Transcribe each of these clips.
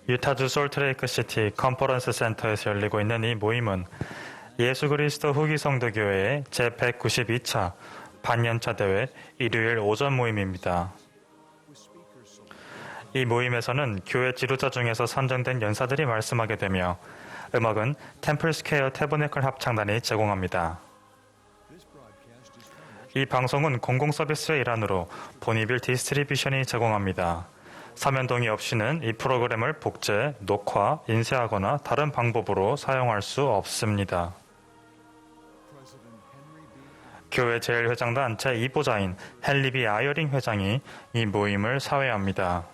유타주 솔트레이크 시티 컨퍼런스 센터에서 열리고 있는 이 모임은 예수 그리스도 후기 성도교회의 제192차 반년차 대회 일요일 오전 모임입니다. 이 모임에서는 교회 지도자 중에서 선정된 연사들이 말씀하게 되며 음악은 템플 스퀘어 태버네클 합창단이 제공합니다. 이 방송은 공공 서비스의 일환으로 보니빌 디스트리뷰션이 제공합니다. 사면 동의 없이는 이 프로그램을 복제, 녹화, 인쇄하거나 다른 방법으로 사용할 수 없습니다. 교회 제1회장단 제2보좌인 헨리 아이어링 회장이 이 모임을 사회합니다.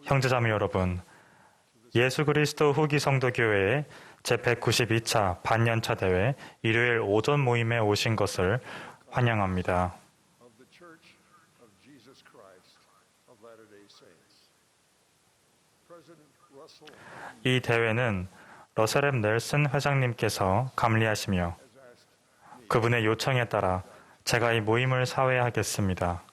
형제자매 여러분, 예수 그리스도 후기 성도교회의 제192차 반년차 대회 일요일 오전 모임에 오신 것을 환영합니다. 이 대회는 러셀 앱 넬슨 회장님께서 감리하시며 그분의 요청에 따라 제가 이 모임을 사회하겠습니다.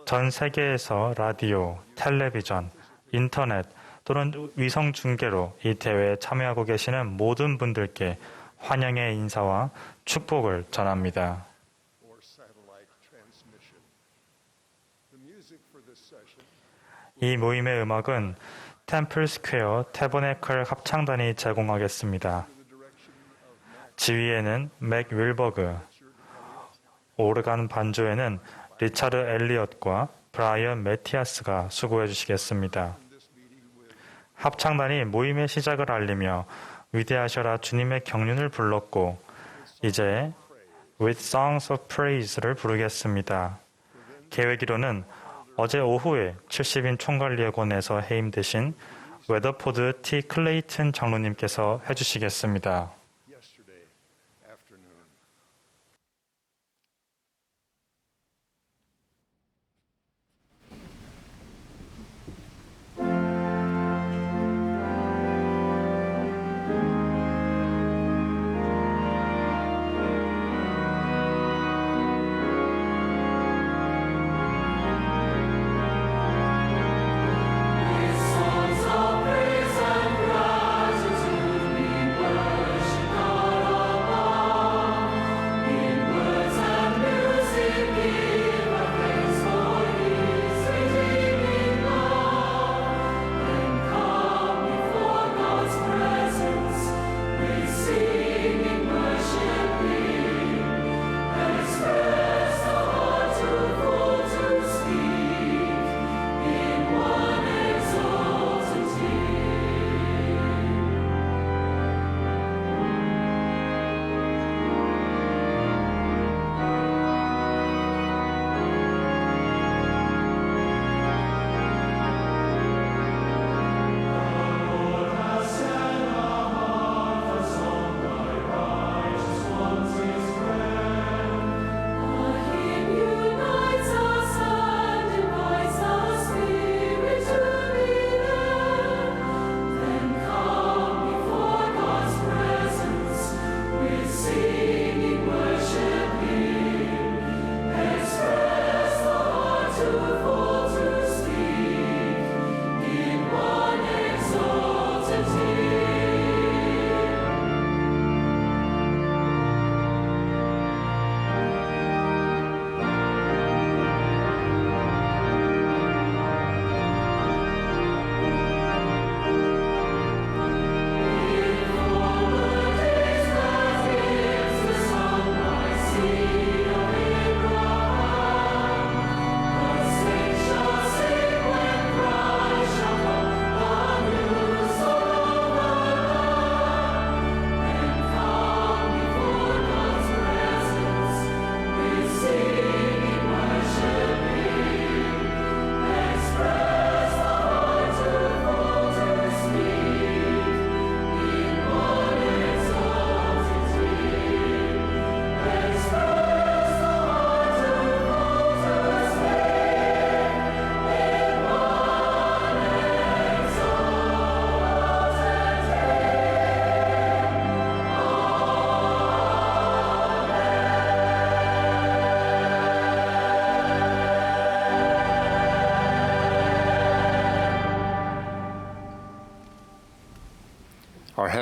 전 세계에서 라디오, 텔레비전, 인터넷 또는 위성 중계로 이 대회에 참여하고 계시는 모든 분들께 환영의 인사와 축복을 전합니다. 이 모임의 음악은 템플 스퀘어 태버네클 합창단이 제공하겠습니다. 지휘에는 맥 윌버그, 오르간 반주에는 리차드 엘리엇과 브라이언 매티아스가 수고해 주시겠습니다. 합창단이 모임의 시작을 알리며 위대하셔라 주님의 경륜을 불렀고 이제 With Songs of Praise를 부르겠습니다. 계획이로는 어제 오후에 70인 총괄예고원에서 해임되신 웨더포드 T. 클레이튼 장로님께서 해주시겠습니다.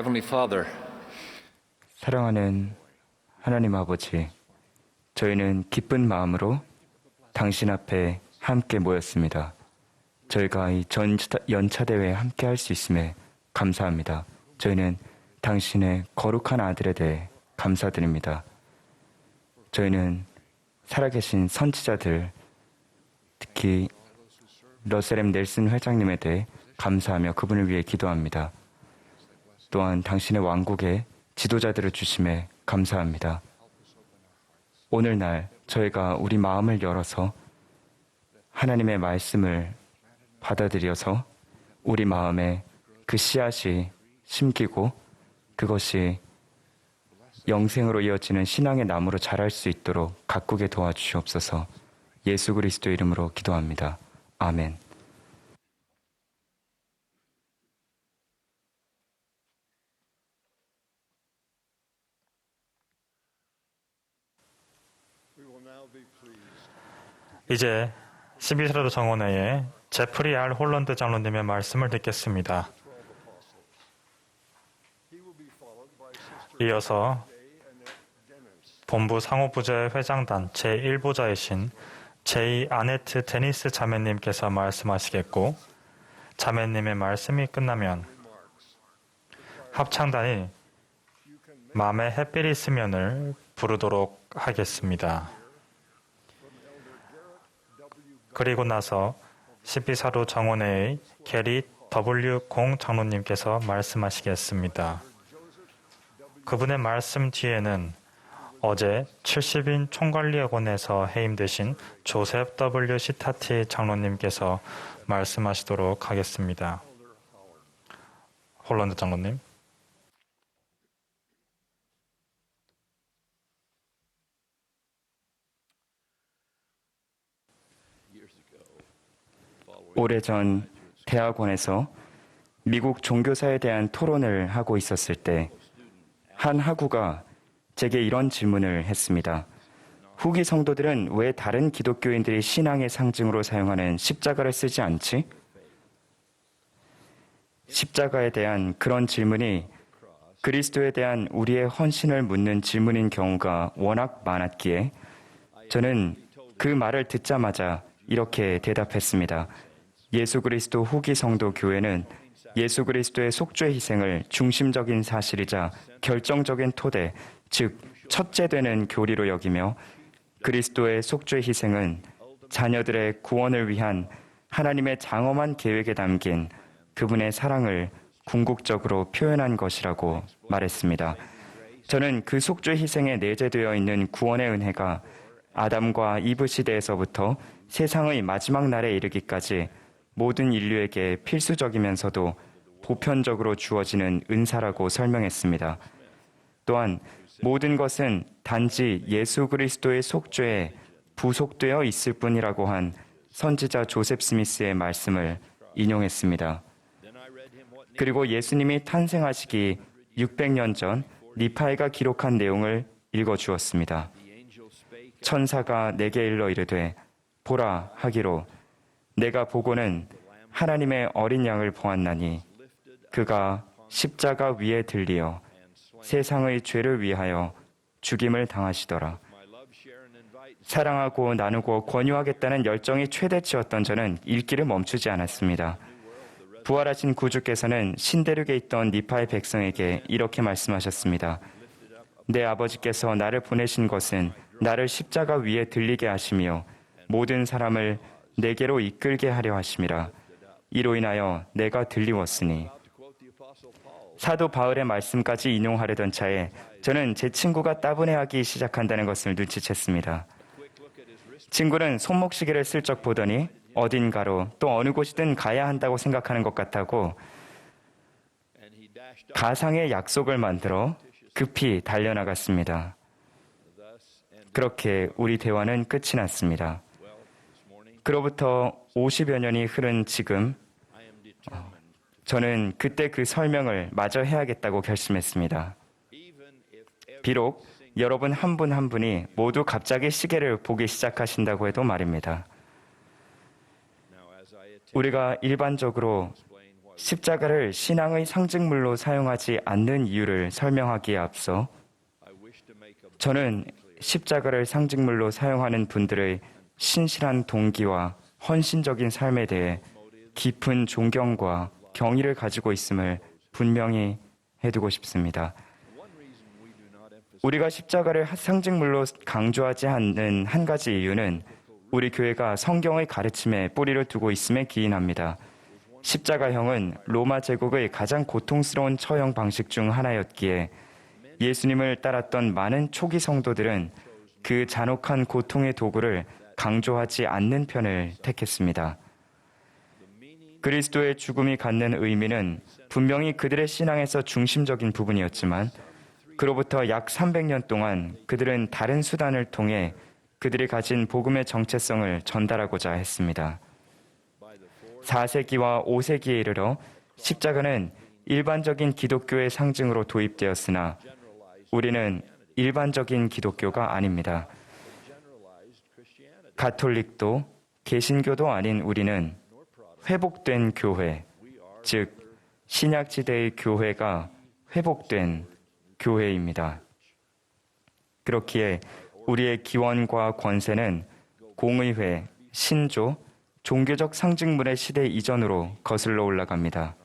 Heavenly Father, 사랑하는 하나님 아버지, 저희는 기쁜 마음으로 당신 앞에 함께 모였습니다. 저희가 이 연차대회에 함께 할 수 있음에 감사합니다. 저희는 당신의 거룩한 아들에 대해 감사드립니다. 저희는 살아계신 선지자들, 특히 러셀 넬슨 회장님에 대해 감사하며 그분을 위해 기도합니다. 또한 당신의 왕국의 지도자들을 주심에 감사합니다. 오늘날 저희가 우리 마음을 열어서 하나님의 말씀을 받아들여서 우리 마음에 그 씨앗이 심기고 그것이 영생으로 이어지는 신앙의 나무로 자랄 수 있도록 가꾸게 도와주시옵소서. 예수 그리스도 이름으로 기도합니다. 아멘. 이제 12세라도 정원회의 제프리 R. 홀런드 장로님의 말씀을 듣겠습니다. 이어서 본부 상호부제 회장단 제1보자이신 제이 아네트 데니스 자매님께서 말씀하시겠고, 자매님의 말씀이 끝나면 합창단이 맘에 햇빛이 있으면을 부르도록 하겠습니다. 그리고 나서 12사도 정원회의 게리 W. 공 장로님께서 말씀하시겠습니다. 그분의 말씀 뒤에는 어제 70인 총관리학원에서 해임되신 조셉 W. 시타티 장로님께서 말씀하시도록 하겠습니다. 홀런드 장로님. 오래전 대학원에서 미국 종교사에 대한 토론을 하고 있었을 때 한 학우가 제게 이런 질문을 했습니다. 후기 성도들은 왜 다른 기독교인들이 신앙의 상징으로 사용하는 십자가를 쓰지 않지? 십자가에 대한 그런 질문이 그리스도에 대한 우리의 헌신을 묻는 질문인 경우가 워낙 많았기에 저는 그 말을 듣자마자 이렇게 대답했습니다. 예수 그리스도 후기 성도 교회는 예수 그리스도의 속죄 희생을 중심적인 사실이자 결정적인 토대, 즉 첫째 되는 교리로 여기며 그리스도의 속죄 희생은 자녀들의 구원을 위한 하나님의 장엄한 계획에 담긴 그분의 사랑을 궁극적으로 표현한 것이라고 말했습니다. 저는 그 속죄 희생에 내재되어 있는 구원의 은혜가 아담과 이브 시대에서부터 세상의 마지막 날에 이르기까지 모든 인류에게 필수적이면서도 보편적으로 주어지는 은사라고 설명했습니다. 또한 모든 것은 단지 예수 그리스도의 속죄에 부속되어 있을 뿐이라고 한 선지자 조셉 스미스의 말씀을 인용했습니다. 그리고 예수님이 탄생하시기 600년 전 니파이가 기록한 내용을 읽어주었습니다. 천사가 내게 일러 이르되 보라 하기로 내가 보고는 하나님의 어린 양을 보았나니 그가 십자가 위에 들리어 세상의 죄를 위하여 죽임을 당하시더라. 사랑하고 나누고 권유하겠다는 열정이 최대치였던 저는 읽기를 멈추지 않았습니다. 부활하신 구주께서는 신대륙에 있던 니파의 백성에게 이렇게 말씀하셨습니다. 내 아버지께서 나를 보내신 것은 나를 십자가 위에 들리게 하시며 모든 사람을 내게로 이끌게 하려 하심이라. 이로 인하여 내가 들리웠으니. 사도 바울의 말씀까지 인용하려던 차에 저는 제 친구가 따분해하기 시작한다는 것을 눈치챘습니다. 친구는 손목시계를 슬쩍 보더니 어딘가로 또 어느 곳이든 가야 한다고 생각하는 것 같다고 가상의 약속을 만들어 급히 달려나갔습니다. 그렇게 우리 대화는 끝이 났습니다. 그로부터 50여 년이 흐른 지금 저는 그때 그 설명을 마저 해야겠다고 결심했습니다. 비록 여러분 한 분 한 분이 모두 갑자기 시계를 보기 시작하신다고 해도 말입니다. 우리가 일반적으로 십자가를 신앙의 상징물로 사용하지 않는 이유를 설명하기에 앞서 저는 십자가를 상징물로 사용하는 분들의 신실한 동기와 헌신적인 삶에 대해 깊은 존경과 경의를 가지고 있음을 분명히 해두고 싶습니다. 우리가 십자가를 상징물로 강조하지 않는 한 가지 이유는 우리 교회가 성경의 가르침에 뿌리를 두고 있음에 기인합니다. 십자가형은 로마 제국의 가장 고통스러운 처형 방식 중 하나였기에 예수님을 따랐던 많은 초기 성도들은 그 잔혹한 고통의 도구를 강조하지 않는 편을 택했습니다. 그리스도의 죽음이 갖는 의미는 분명히 그들의 신앙에서 중심적인 부분이었지만 그로부터 약 300년 동안 그들은 다른 수단을 통해 그들이 가진 복음의 정체성을 전달하고자 했습니다. 4세기와 5세기에 이르러 십자가는 일반적인 기독교의 상징으로 도입되었으나 우리는 일반적인 기독교가 아닙니다. 가톨릭도 개신교도 아닌 우리는 회복된 교회, 즉 신약시대의 교회가 회복된 교회입니다. 그렇기에 우리의 기원과 권세는 공의회, 신조, 종교적 상징물의 시대 이전으로 거슬러 올라갑니다.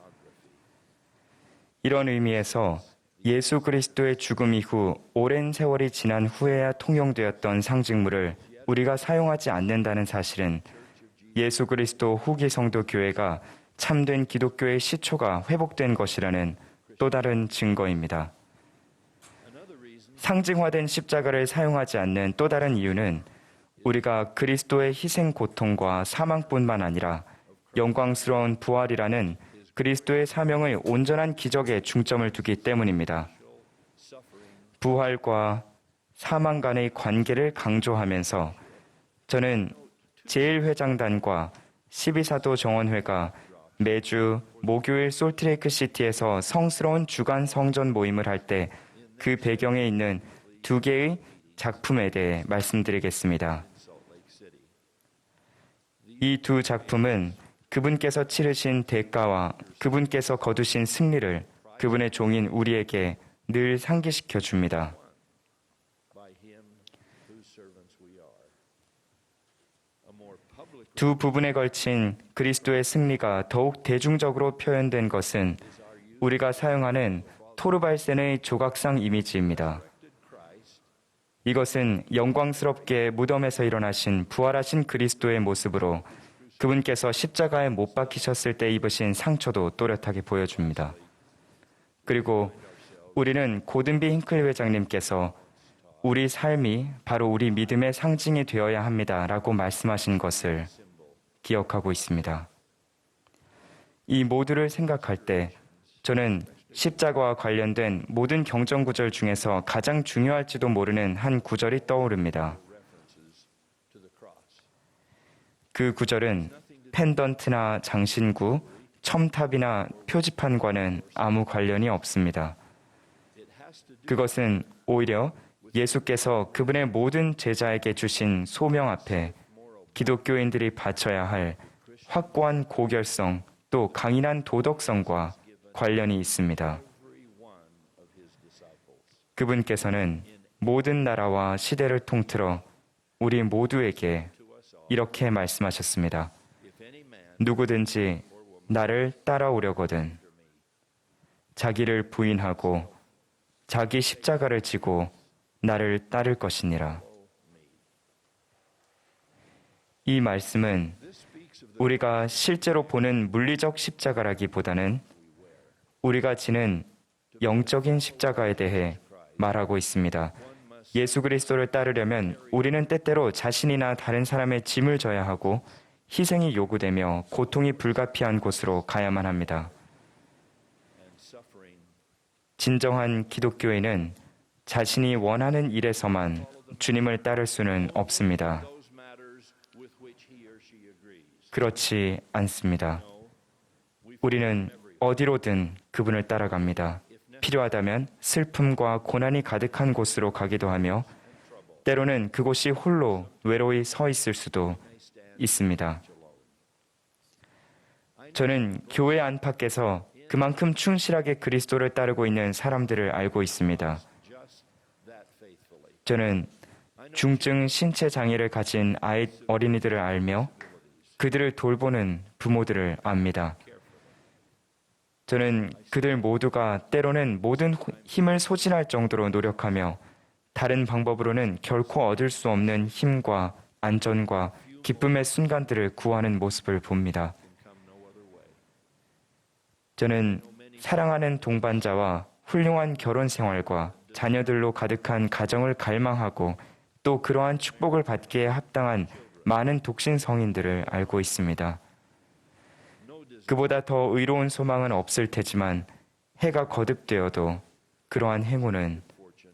이런 의미에서 예수 그리스도의 죽음 이후 오랜 세월이 지난 후에야 통용되었던 상징물을 우리가 사용하지 않는다는 사실은 예수 그리스도 후기 성도 교회가 참된 기독교의 시초가 회복된 것이라는 또 다른 증거입니다. 상징화된 십자가를 사용하지 않는 또 다른 이유는 우리가 그리스도의 희생 고통과 사망뿐만 아니라 영광스러운 부활이라는 그리스도의 사명의 온전한 기적에 중점을 두기 때문입니다. 부활과 사망 간의 관계를 강조하면서 저는 제1회장단과 12사도 정원회가 매주 목요일 솔트레이크 시티에서 성스러운 주간 성전 모임을 할 때 그 배경에 있는 두 개의 작품에 대해 말씀드리겠습니다. 이 두 작품은 그분께서 치르신 대가와 그분께서 거두신 승리를 그분의 종인 우리에게 늘 상기시켜 줍니다. 두 부분에 걸친 그리스도의 승리가 더욱 대중적으로 표현된 것은 우리가 사용하는 토르발센의 조각상 이미지입니다. 이것은 영광스럽게 무덤에서 일어나신 부활하신 그리스도의 모습으로 그분께서 십자가에 못 박히셨을 때 입으신 상처도 또렷하게 보여줍니다. 그리고 우리는 고든비 힌클 회장님께서 우리 삶이 바로 우리 믿음의 상징이 되어야 합니다 라고 말씀하신 것을 기억하고 있습니다. 이 모두를 생각할 때 저는 십자가와 관련된 모든 경전 구절 중에서 가장 중요할지도 모르는 한 구절이 떠오릅니다. 그 구절은 펜던트나 장신구, 첨탑이나 표지판과는 아무 관련이 없습니다. 그것은 오히려 예수께서 그분의 모든 제자에게 주신 소명 앞에 기독교인들이 바쳐야 할 확고한 고결성 또 강인한 도덕성과 관련이 있습니다. 그분께서는 모든 나라와 시대를 통틀어 우리 모두에게 이렇게 말씀하셨습니다. 누구든지 나를 따라오려거든 자기를 부인하고 자기 십자가를 지고 나를 따를 것이니라. 이 말씀은 우리가 실제로 보는 물리적 십자가라기보다는 우리가 지는 영적인 십자가에 대해 말하고 있습니다. 예수 그리스도를 따르려면 우리는 때때로 자신이나 다른 사람의 짐을 져야 하고 희생이 요구되며 고통이 불가피한 곳으로 가야만 합니다. 진정한 기독교인은 자신이 원하는 일에서만 주님을 따를 수는 없습니다. 그렇지 않습니다. 우리는 어디로든 그분을 따라갑니다. 필요하다면 슬픔과 고난이 가득한 곳으로 가기도 하며 때로는 그곳이 홀로 외로이 서 있을 수도 있습니다. 저는 교회 안팎에서 그만큼 충실하게 그리스도를 따르고 있는 사람들을 알고 있습니다. 저는 중증 신체 장애를 가진 어린이들을 알며 그들을 돌보는 부모들을 압니다. 저는 그들 모두가 때로는 모든 힘을 소진할 정도로 노력하며 다른 방법으로는 결코 얻을 수 없는 힘과 안전과 기쁨의 순간들을 구하는 모습을 봅니다. 저는 사랑하는 동반자와 훌륭한 결혼 생활과 자녀들로 가득한 가정을 갈망하고 또 그러한 축복을 받기에 합당한 많은 독신 성인들을 알고 있습니다. 그보다 더 의로운 소망은 없을 테지만 해가 거듭되어도 그러한 행운은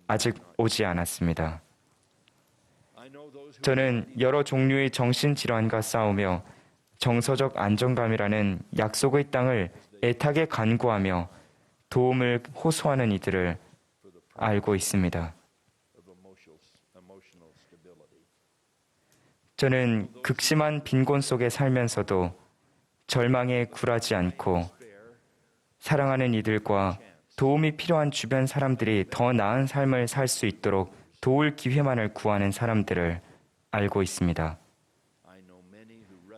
아직 오지 않았습니다. 저는 여러 종류의 정신질환과 싸우며 정서적 안정감이라는 약속의 땅을 애타게 간구하며 도움을 호소하는 이들을 알고 있습니다. 저는 극심한 빈곤 속에 살면서도 절망에 굴하지 않고 사랑하는 이들과 도움이 필요한 주변 사람들이 더 나은 삶을 살 수 있도록 도울 기회만을 구하는 사람들을 알고 있습니다.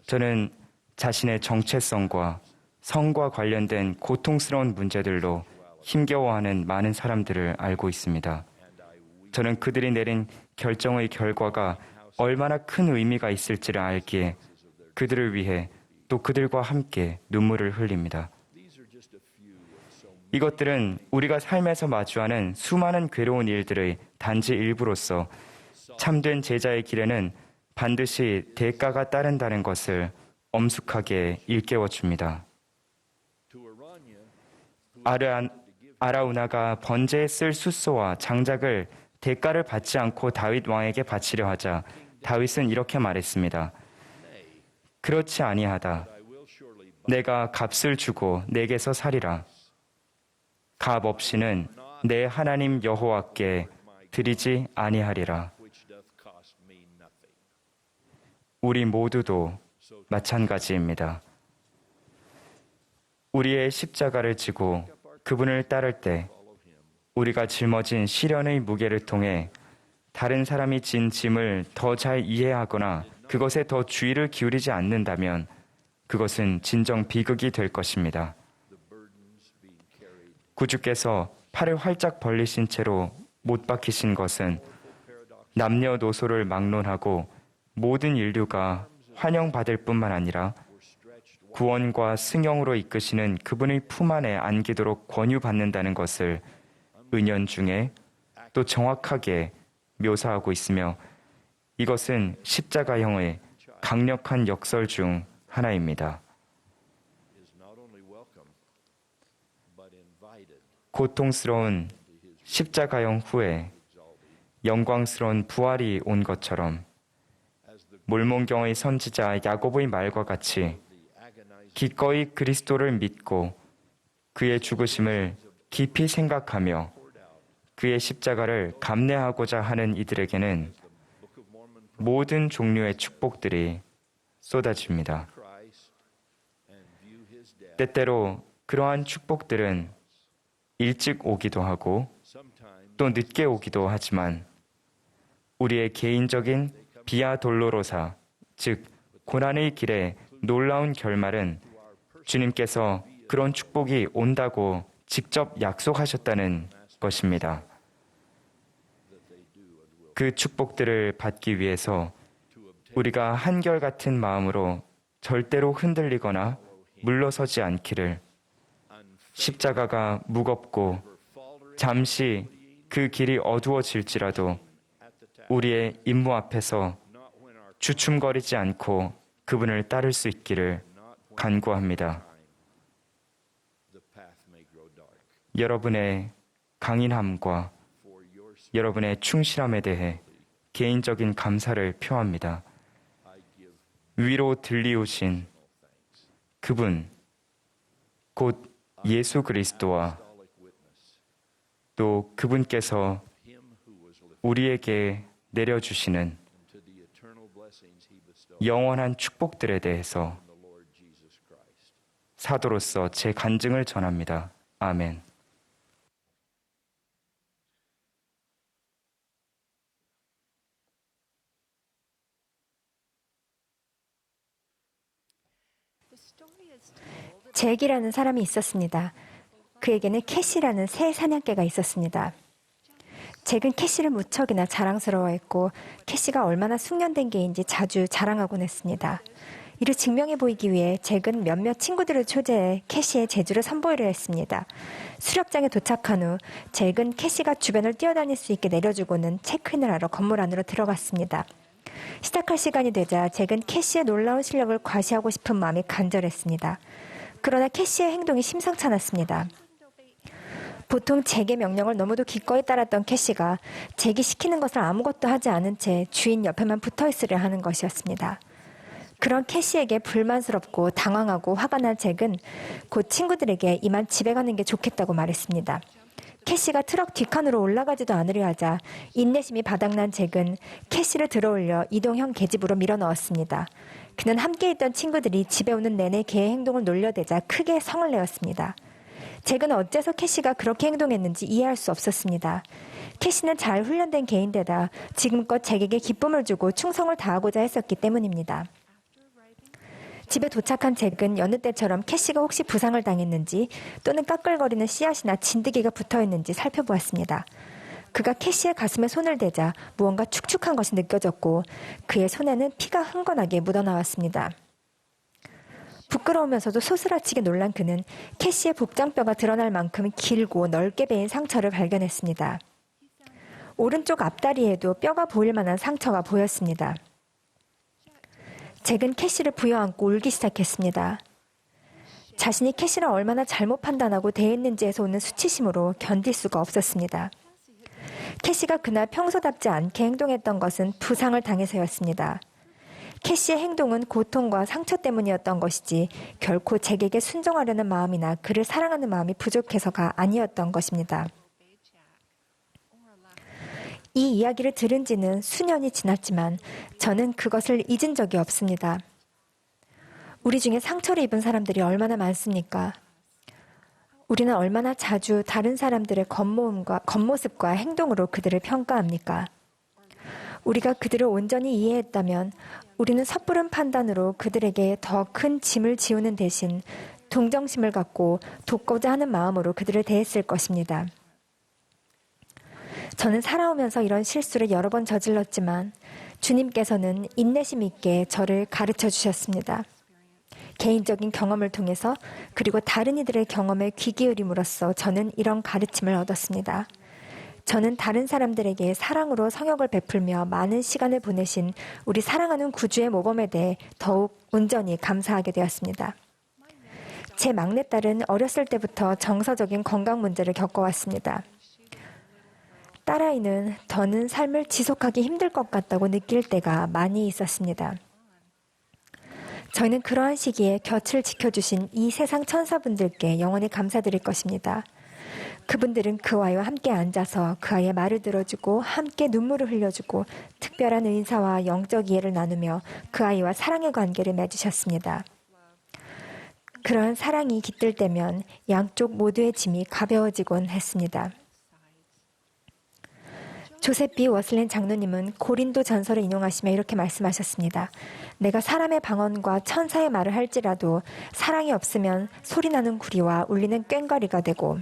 저는 자신의 정체성과 성과 관련된 고통스러운 문제들로 힘겨워하는 많은 사람들을 알고 있습니다. 저는 그들이 내린 결정의 결과가 얼마나 큰 의미가 있을지를 알기에 그들을 위해 또 그들과 함께 눈물을 흘립니다. 이것들은 우리가 삶에서 마주하는 수많은 괴로운 일들의 단지 일부로서 참된 제자의 길에는 반드시 대가가 따른다는 것을 엄숙하게 일깨워 줍니다. 아라우나가 번제에 쓸 숫소와 장작을 대가를 받지 않고 다윗 왕에게 바치려 하자 다윗은 이렇게 말했습니다. 그렇지 아니하다. 내가 값을 주고 내게서 사리라. 값 없이는 내 하나님 여호와께 드리지 아니하리라. 우리 모두도 마찬가지입니다. 우리의 십자가를 지고 그분을 따를 때 우리가 짊어진 시련의 무게를 통해 다른 사람이 진 짐을 더 잘 이해하거나 그것에 더 주의를 기울이지 않는다면 그것은 진정 비극이 될 것입니다. 구주께서 팔을 활짝 벌리신 채로 못 박히신 것은 남녀노소를 막론하고 모든 인류가 환영받을 뿐만 아니라 구원과 승영으로 이끄시는 그분의 품 안에 안기도록 권유받는다는 것을 은연중에 또 정확하게 묘사하고 있으며 이것은 십자가형의 강력한 역설 중 하나입니다. 고통스러운 십자가형 후에 영광스러운 부활이 온 것처럼 몰몬경의 선지자 야고보의 말과 같이 기꺼이 그리스도를 믿고 그의 죽으심을 깊이 생각하며 그의 십자가를 감내하고자 하는 이들에게는 모든 종류의 축복들이 쏟아집니다. 때때로 그러한 축복들은 일찍 오기도 하고 또 늦게 오기도 하지만 우리의 개인적인 비아 돌로로사, 즉 고난의 길에 놀라운 결말은 주님께서 그런 축복이 온다고 직접 약속하셨다는 것입니다. 그 축복들을 받기 위해서 우리가 한결같은 마음으로 절대로 흔들리거나 물러서지 않기를, 십자가가 무겁고 잠시 그 길이 어두워질지라도 우리의 임무 앞에서 주춤거리지 않고 그분을 따를 수 있기를 간구합니다. 여러분의 강인함과 여러분의 충실함에 대해 개인적인 감사를 표합니다. 위로 들리우신 그분, 곧 예수 그리스도와 또 그분께서 우리에게 내려주시는 영원한 축복들에 대해서 사도로서 제 간증을 전합니다. 아멘. 잭이라는 사람이 있었습니다. 그에게는 캐시라는 새 사냥개가 있었습니다. 잭은 캐시를 무척이나 자랑스러워했고 캐시가 얼마나 숙련된 개인지 자주 자랑하곤 했습니다. 이를 증명해 보이기 위해 잭은 몇몇 친구들을 초대해 캐시의 재주를 선보이려 했습니다. 수렵장에 도착한 후 잭은 캐시가 주변을 뛰어다닐 수 있게 내려주고는 체크인을 하러 건물 안으로 들어갔습니다. 시작할 시간이 되자 잭은 캐시의 놀라운 실력을 과시하고 싶은 마음이 간절했습니다. 그러나 캐시의 행동이 심상치 않았습니다. 보통 잭의 명령을 너무도 기꺼이 따랐던 캐시가 잭이 시키는 것을 아무것도 하지 않은 채 주인 옆에만 붙어 있으려 하는 것이었습니다. 그런 캐시에게 불만스럽고 당황하고 화가 난 잭은 곧 친구들에게 이만 집에 가는 게 좋겠다고 말했습니다. 캐시가 트럭 뒷칸으로 올라가지도 않으려 하자 인내심이 바닥난 잭은 캐시를 들어올려 이동형 계집으로 밀어넣었습니다. 그는 함께 있던 친구들이 집에 오는 내내 개의 행동을 놀려대자 크게 성을 내었습니다. 잭은 어째서 캐시가 그렇게 행동했는지 이해할 수 없었습니다. 캐시는 잘 훈련된 개인데다 지금껏 잭에게 기쁨을 주고 충성을 다하고자 했었기 때문입니다. 집에 도착한 잭은 여느 때처럼 캐시가 혹시 부상을 당했는지 또는 까끌거리는 씨앗이나 진드기가 붙어있는지 살펴보았습니다. 그가 캐시의 가슴에 손을 대자 무언가 축축한 것이 느껴졌고 그의 손에는 피가 흥건하게 묻어나왔습니다. 부끄러우면서도 소스라치게 놀란 그는 캐시의 복장뼈가 드러날 만큼 길고 넓게 베인 상처를 발견했습니다. 오른쪽 앞다리에도 뼈가 보일 만한 상처가 보였습니다. 잭은 캐시를 부여안고 울기 시작했습니다. 자신이 캐시를 얼마나 잘못 판단하고 대했는지에서 오는 수치심으로 견딜 수가 없었습니다. 캐시가 그날 평소답지 않게 행동했던 것은 부상을 당해서였습니다. 캐시의 행동은 고통과 상처 때문이었던 것이지 결코 잭에게 순종하려는 마음이나 그를 사랑하는 마음이 부족해서가 아니었던 것입니다. 이 이야기를 들은 지는 수년이 지났지만 저는 그것을 잊은 적이 없습니다. 우리 중에 상처를 입은 사람들이 얼마나 많습니까? 우리는 얼마나 자주 다른 사람들의 겉모습과 행동으로 그들을 평가합니까? 우리가 그들을 온전히 이해했다면 우리는 섣부른 판단으로 그들에게 더 큰 짐을 지우는 대신 동정심을 갖고 돕고자 하는 마음으로 그들을 대했을 것입니다. 저는 살아오면서 이런 실수를 여러 번 저질렀지만 주님께서는 인내심 있게 저를 가르쳐 주셨습니다. 개인적인 경험을 통해서 그리고 다른 이들의 경험에 귀 기울임으로써 저는 이런 가르침을 얻었습니다. 저는 다른 사람들에게 사랑으로 성역을 베풀며 많은 시간을 보내신 우리 사랑하는 구주의 모범에 대해 더욱 온전히 감사하게 되었습니다. 제 막내딸은 어렸을 때부터 정서적인 건강 문제를 겪어왔습니다. 딸아이는 더는 삶을 지속하기 힘들 것 같다고 느낄 때가 많이 있었습니다. 저희는 그러한 시기에 곁을 지켜주신 이 세상 천사분들께 영원히 감사드릴 것입니다. 그분들은 그 아이와 함께 앉아서 그 아이의 말을 들어주고 함께 눈물을 흘려주고 특별한 은사와 영적 이해를 나누며 그 아이와 사랑의 관계를 맺으셨습니다. 그러한 사랑이 깃들 때면 양쪽 모두의 짐이 가벼워지곤 했습니다. 조셉 B. 워슬렌 장로님은 고린도 전설을 인용하시며 이렇게 말씀하셨습니다. 내가 사람의 방언과 천사의 말을 할지라도 사랑이 없으면 소리나는 구리와 울리는 꽹과리가 되고,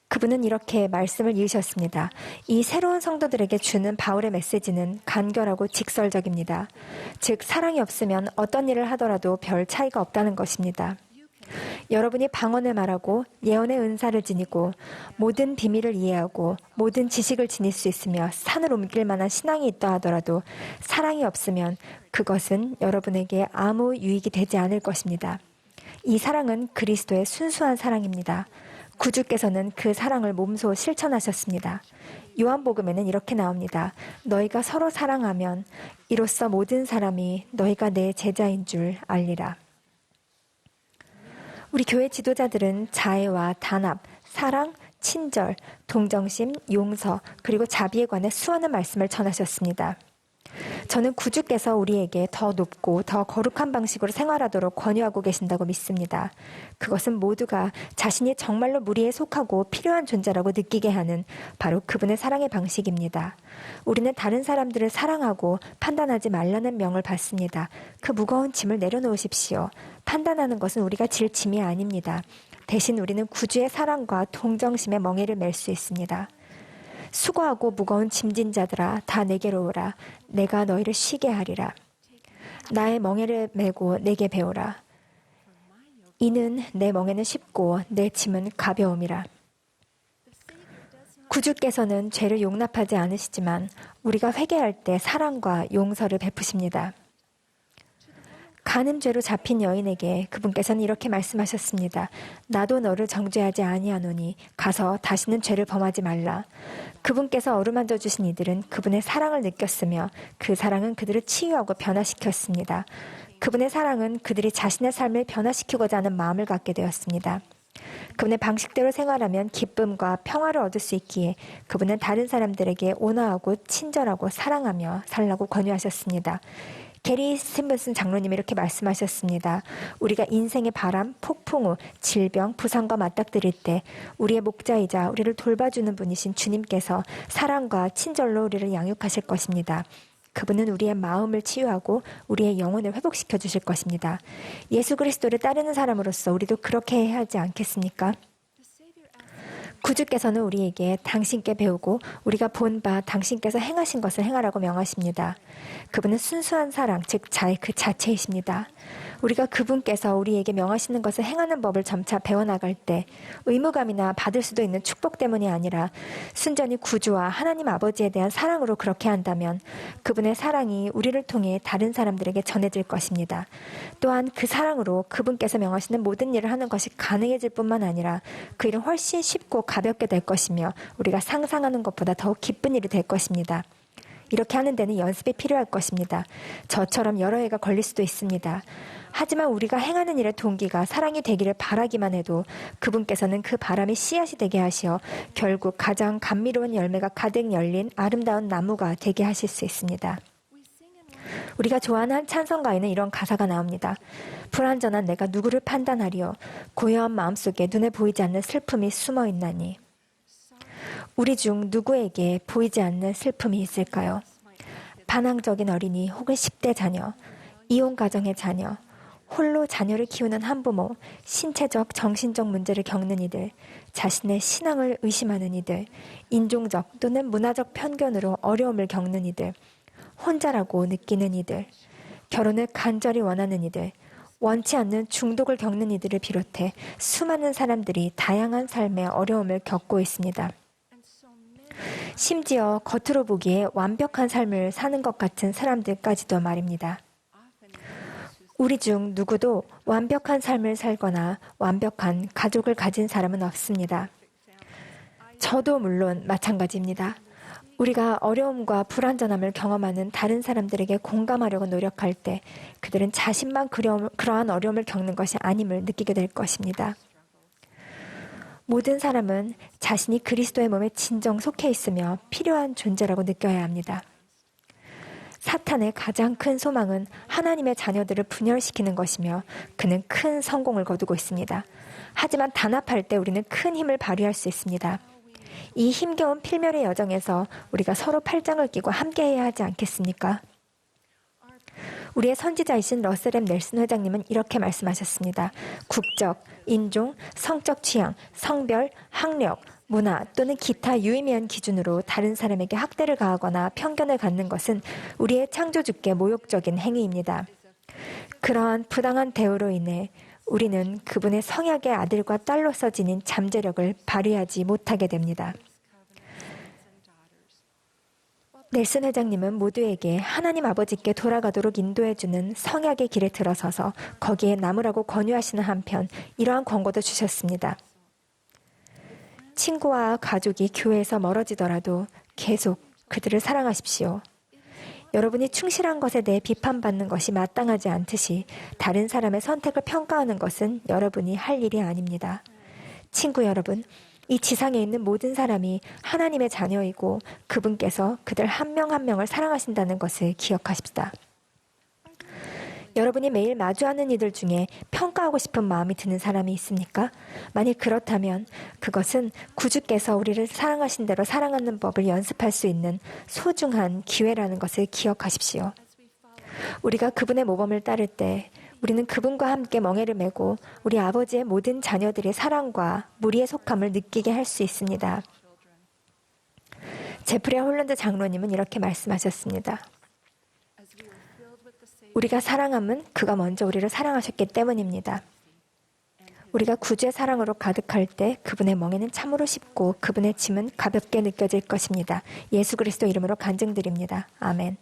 그분은 이렇게 말씀을 이으셨습니다. 이 새로운 성도들에게 주는 바울의 메시지는 간결하고 직설적입니다. 즉 사랑이 없으면 어떤 일을 하더라도 별 차이가 없다는 것입니다. 여러분이 방언을 말하고 예언의 은사를 지니고 모든 비밀을 이해하고 모든 지식을 지닐 수 있으며 산을 옮길 만한 신앙이 있다 하더라도 사랑이 없으면 그것은 여러분에게 아무 유익이 되지 않을 것입니다. 이 사랑은 그리스도의 순수한 사랑입니다. 구주께서는 그 사랑을 몸소 실천하셨습니다. 요한복음에는 이렇게 나옵니다. 너희가 서로 사랑하면 이로써 모든 사람이 너희가 내 제자인 줄 알리라. 우리 교회 지도자들은 자애와 단합, 사랑, 친절, 동정심, 용서, 그리고 자비에 관해 수많은 말씀을 전하셨습니다. 저는 구주께서 우리에게 더 높고 더 거룩한 방식으로 생활하도록 권유하고 계신다고 믿습니다. 그것은 모두가 자신이 정말로 무리에 속하고 필요한 존재라고 느끼게 하는 바로 그분의 사랑의 방식입니다. 우리는 다른 사람들을 사랑하고 판단하지 말라는 명을 받습니다. 그 무거운 짐을 내려놓으십시오. 판단하는 것은 우리가 질 짐이 아닙니다. 대신 우리는 구주의 사랑과 동정심의 멍에를 맬 수 있습니다. 수고하고 무거운 짐진 자들아 다 내게로 오라. 내가 너희를 쉬게 하리라. 나의 멍에를 메고 내게 배우라. 이는 내 멍에는 쉽고 내 짐은 가벼움이라. 구주께서는 죄를 용납하지 않으시지만 우리가 회개할 때 사랑과 용서를 베푸십니다. 간음죄로 잡힌 여인에게 그분께서는 이렇게 말씀하셨습니다. 나도 너를 정죄하지 아니하노니 가서 다시는 죄를 범하지 말라. 그분께서 어루만져 주신 이들은 그분의 사랑을 느꼈으며 그 사랑은 그들을 치유하고 변화시켰습니다. 그분의 사랑은 그들이 자신의 삶을 변화시키고자 하는 마음을 갖게 되었습니다. 그분의 방식대로 생활하면 기쁨과 평화를 얻을 수 있기에 그분은 다른 사람들에게 온화하고 친절하고 사랑하며 살라고 권유하셨습니다. 게리 스티븐슨 장로님이 이렇게 말씀하셨습니다. 우리가 인생의 바람, 폭풍 후 질병, 부상과 맞닥뜨릴 때 우리의 목자이자 우리를 돌봐주는 분이신 주님께서 사랑과 친절로 우리를 양육하실 것입니다. 그분은 우리의 마음을 치유하고 우리의 영혼을 회복시켜 주실 것입니다. 예수 그리스도를 따르는 사람으로서 우리도 그렇게 해야 하지 않겠습니까? 구주께서는 우리에게 당신께 배우고 우리가 본 바 당신께서 행하신 것을 행하라고 명하십니다. 그분은 순수한 사랑, 즉 자의 그 자체이십니다. 우리가 그분께서 우리에게 명하시는 것을 행하는 법을 점차 배워나갈 때 의무감이나 받을 수도 있는 축복 때문이 아니라 순전히 구주와 하나님 아버지에 대한 사랑으로 그렇게 한다면 그분의 사랑이 우리를 통해 다른 사람들에게 전해질 것입니다. 또한 그 사랑으로 그분께서 명하시는 모든 일을 하는 것이 가능해질 뿐만 아니라 그 일은 훨씬 쉽고 가볍게 될 것이며 우리가 상상하는 것보다 더욱 기쁜 일이 될 것입니다. 이렇게 하는 데는 연습이 필요할 것입니다. 저처럼 여러 해가 걸릴 수도 있습니다. 하지만 우리가 행하는 일의 동기가 사랑이 되기를 바라기만 해도 그분께서는 그 바람이 씨앗이 되게 하시어 결국 가장 감미로운 열매가 가득 열린 아름다운 나무가 되게 하실 수 있습니다. 우리가 좋아하는 한 찬송가에는 이런 가사가 나옵니다. 불완전한 내가 누구를 판단하리요. 고요한 마음속에 눈에 보이지 않는 슬픔이 숨어 있나니. 우리 중 누구에게 보이지 않는 슬픔이 있을까요? 반항적인 어린이 혹은 10대 자녀, 이혼 가정의 자녀, 홀로 자녀를 키우는 한부모, 신체적, 정신적 문제를 겪는 이들, 자신의 신앙을 의심하는 이들, 인종적 또는 문화적 편견으로 어려움을 겪는 이들, 혼자라고 느끼는 이들, 결혼을 간절히 원하는 이들, 원치 않는 중독을 겪는 이들을 비롯해 수많은 사람들이 다양한 삶의 어려움을 겪고 있습니다. 심지어 겉으로 보기에 완벽한 삶을 사는 것 같은 사람들까지도 말입니다. 우리 중 누구도 완벽한 삶을 살거나 완벽한 가족을 가진 사람은 없습니다. 저도 물론 마찬가지입니다. 우리가 어려움과 불완전함을 경험하는 다른 사람들에게 공감하려고 노력할 때 그들은 자신만 그러한 어려움을 겪는 것이 아님을 느끼게 될 것입니다. 모든 사람은 자신이 그리스도의 몸에 진정 속해 있으며 필요한 존재라고 느껴야 합니다. 사탄의 가장 큰 소망은 하나님의 자녀들을 분열시키는 것이며 그는 큰 성공을 거두고 있습니다. 하지만 단합할 때 우리는 큰 힘을 발휘할 수 있습니다. 이 힘겨운 필멸의 여정에서 우리가 서로 팔짱을 끼고 함께해야 하지 않겠습니까? 우리의 선지자이신 러셀 M. 넬슨 회장님은 이렇게 말씀하셨습니다. 국적, 인종, 성적 취향, 성별, 학력, 문화 또는 기타 유의미한 기준으로 다른 사람에게 학대를 가하거나 편견을 갖는 것은 우리의 창조주께 모욕적인 행위입니다. 그러한 부당한 대우로 인해 우리는 그분의 성약의 아들과 딸로서 지닌 잠재력을 발휘하지 못하게 됩니다. 넬슨 회장님은 모두에게 하나님 아버지께 돌아가도록 인도해주는 성약의 길에 들어서서 거기에 남으라고 권유하시는 한편 이러한 권고도 주셨습니다. 친구와 가족이 교회에서 멀어지더라도 계속 그들을 사랑하십시오. 여러분이 충실한 것에 대해 비판받는 것이 마땅하지 않듯이 다른 사람의 선택을 평가하는 것은 여러분이 할 일이 아닙니다. 친구 여러분, 이 지상에 있는 모든 사람이 하나님의 자녀이고 그분께서 그들 한 명 한 명을 사랑하신다는 것을 기억하십시다. 여러분이 매일 마주하는 이들 중에 평가하고 싶은 마음이 드는 사람이 있습니까? 만일 그렇다면 그것은 구주께서 우리를 사랑하신 대로 사랑하는 법을 연습할 수 있는 소중한 기회라는 것을 기억하십시오. 우리가 그분의 모범을 따를 때 우리는 그분과 함께 멍에를 메고 우리 아버지의 모든 자녀들의 사랑과 무리의 속함을 느끼게 할 수 있습니다. 제프리 홀란드 장로님은 이렇게 말씀하셨습니다. 우리가 사랑함은 그가 먼저 우리를 사랑하셨기 때문입니다. 우리가 구주의 사랑으로 가득할 때 그분의 멍에는 참으로 쉽고 그분의 짐은 가볍게 느껴질 것입니다. 예수 그리스도 이름으로 간증드립니다. 아멘.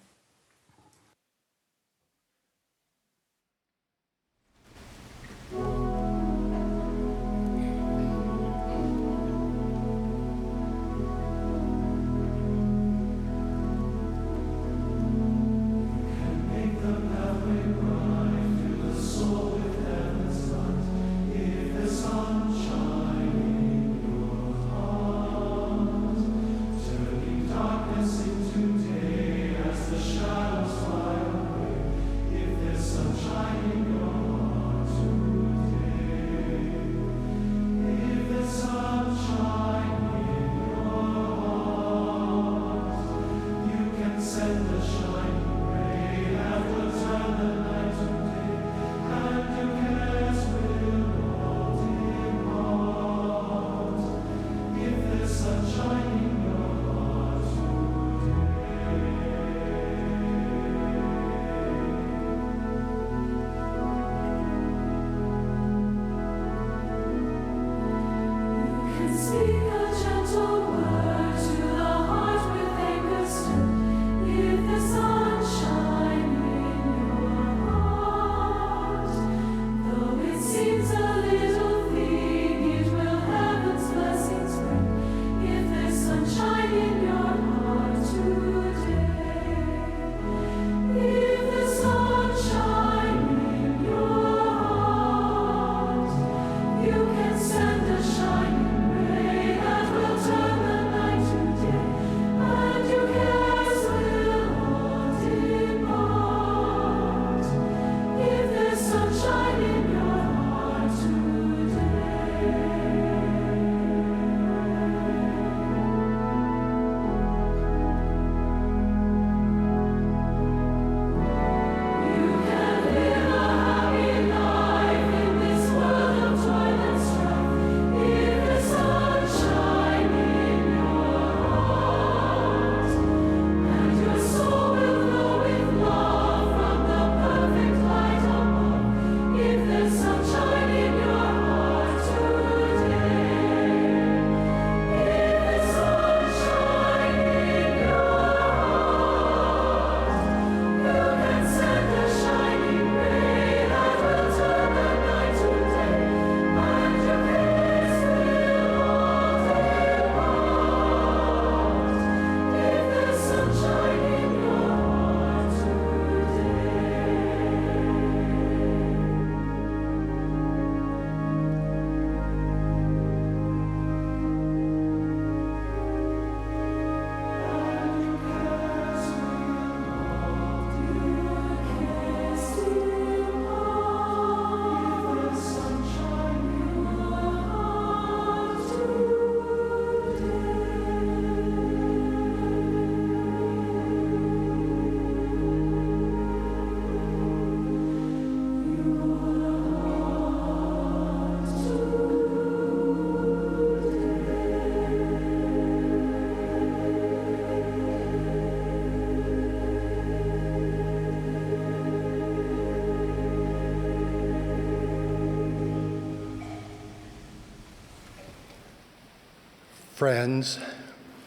Friends,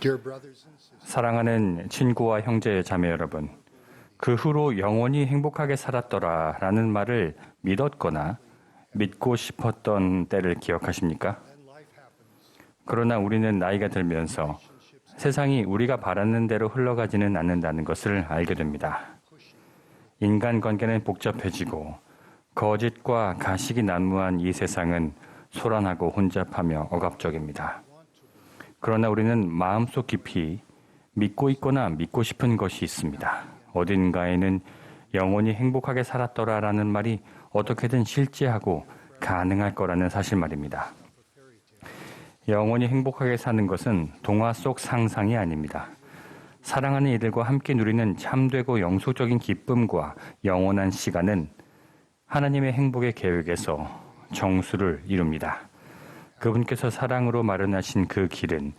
dear brothers and sisters, 사랑하는 친구와 형제 자매 여러분, 그 후로 영원히 행복하게 살았더라라는 말을 믿었거나 믿고 싶었던 때를 기억하십니까? 그러나 우리는 나이가 들면서 세상이 우리가 바라는 대로 흘러가지는 않는다는 것을 알게 됩니다. 인간관계는 복잡해지고 거짓과 가식이 난무한 이 세상은 소란하고 혼잡하며 억압적입니다. 그러나 우리는 마음속 깊이 믿고 있거나 믿고 싶은 것이 있습니다. 어딘가에는 영원히 행복하게 살았더라라는 말이 어떻게든 실제하고 가능할 거라는 사실 말입니다. 영원히 행복하게 사는 것은 동화 속 상상이 아닙니다. 사랑하는 이들과 함께 누리는 참되고 영속적인 기쁨과 영원한 시간은 하나님의 행복의 계획에서 정수를 이룹니다. 그분께서 사랑으로 마련하신 그 길은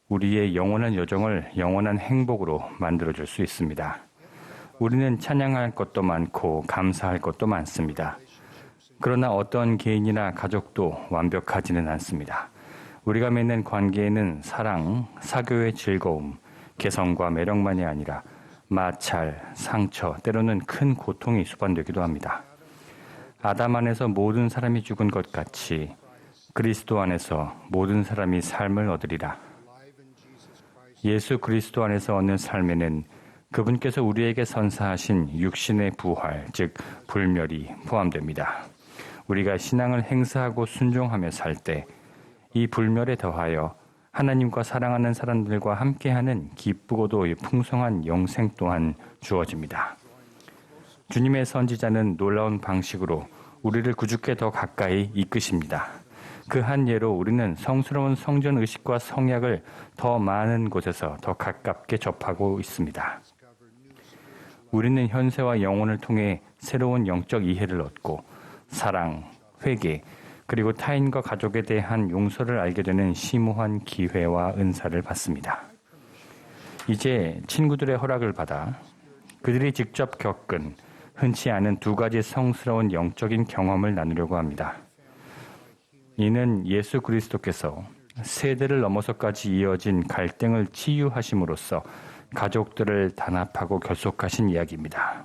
우리의 영원한 여정을 영원한 행복으로 만들어줄 수 있습니다. 우리는 찬양할 것도 많고 감사할 것도 많습니다. 그러나 어떤 개인이나 가족도 완벽하지는 않습니다. 우리가 맺는 관계에는 사랑, 사교의 즐거움, 개성과 매력만이 아니라 마찰, 상처, 때로는 큰 고통이 수반되기도 합니다. 아담 안에서 모든 사람이 죽은 것 같이 그리스도 안에서 모든 사람이 삶을 얻으리라. 예수 그리스도 안에서 얻는 삶에는 그분께서 우리에게 선사하신 육신의 부활, 즉 불멸이 포함됩니다. 우리가 신앙을 행사하고 순종하며 살 때 이 불멸에 더하여 하나님과 사랑하는 사람들과 함께하는 기쁘고도 풍성한 영생 또한 주어집니다. 주님의 선지자는 놀라운 방식으로 우리를 구주께 더 가까이 이끄십니다. 그 한 예로 우리는 성스러운 성전 의식과 성약을 더 많은 곳에서 더 가깝게 접하고 있습니다. 우리는 현세와 영혼을 통해 새로운 영적 이해를 얻고 사랑, 회개, 그리고 타인과 가족에 대한 용서를 알게 되는 심오한 기회와 은사를 받습니다. 이제 친구들의 허락을 받아 그들이 직접 겪은 흔치 않은 두 가지 성스러운 영적인 경험을 나누려고 합니다. 이는 예수 그리스도께서 세대를 넘어서까지 이어진 갈등을 치유하심으로써 가족들을 단합하고 결속하신 이야기입니다.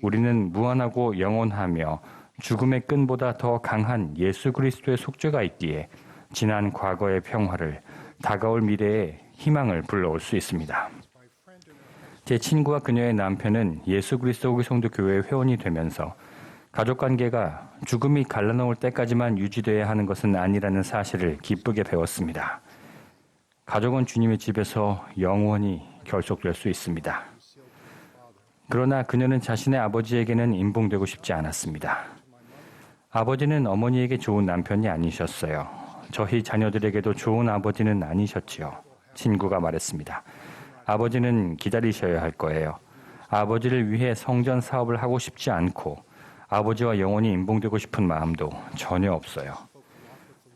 우리는 무한하고 영원하며 죽음의 끈보다 더 강한 예수 그리스도의 속죄가 있기에 지난 과거의 평화를 다가올 미래의 희망을 불러올 수 있습니다. 제 친구와 그녀의 남편은 예수 그리스도 후기 성도 교회의 회원이 되면서 가족관계가 죽음이 갈라놓을 때까지만 유지돼야 하는 것은 아니라는 사실을 기쁘게 배웠습니다. 가족은 주님의 집에서 영원히 결속될 수 있습니다. 그러나 그녀는 자신의 아버지에게는 임봉되고 싶지 않았습니다. 아버지는 어머니에게 좋은 남편이 아니셨어요. 저희 자녀들에게도 좋은 아버지는 아니셨지요. 친구가 말했습니다. 아버지는 기다리셔야 할 거예요. 아버지를 위해 성전 사업을 하고 싶지 않고 아버지와 영원히 임봉되고 싶은 마음도 전혀 없어요.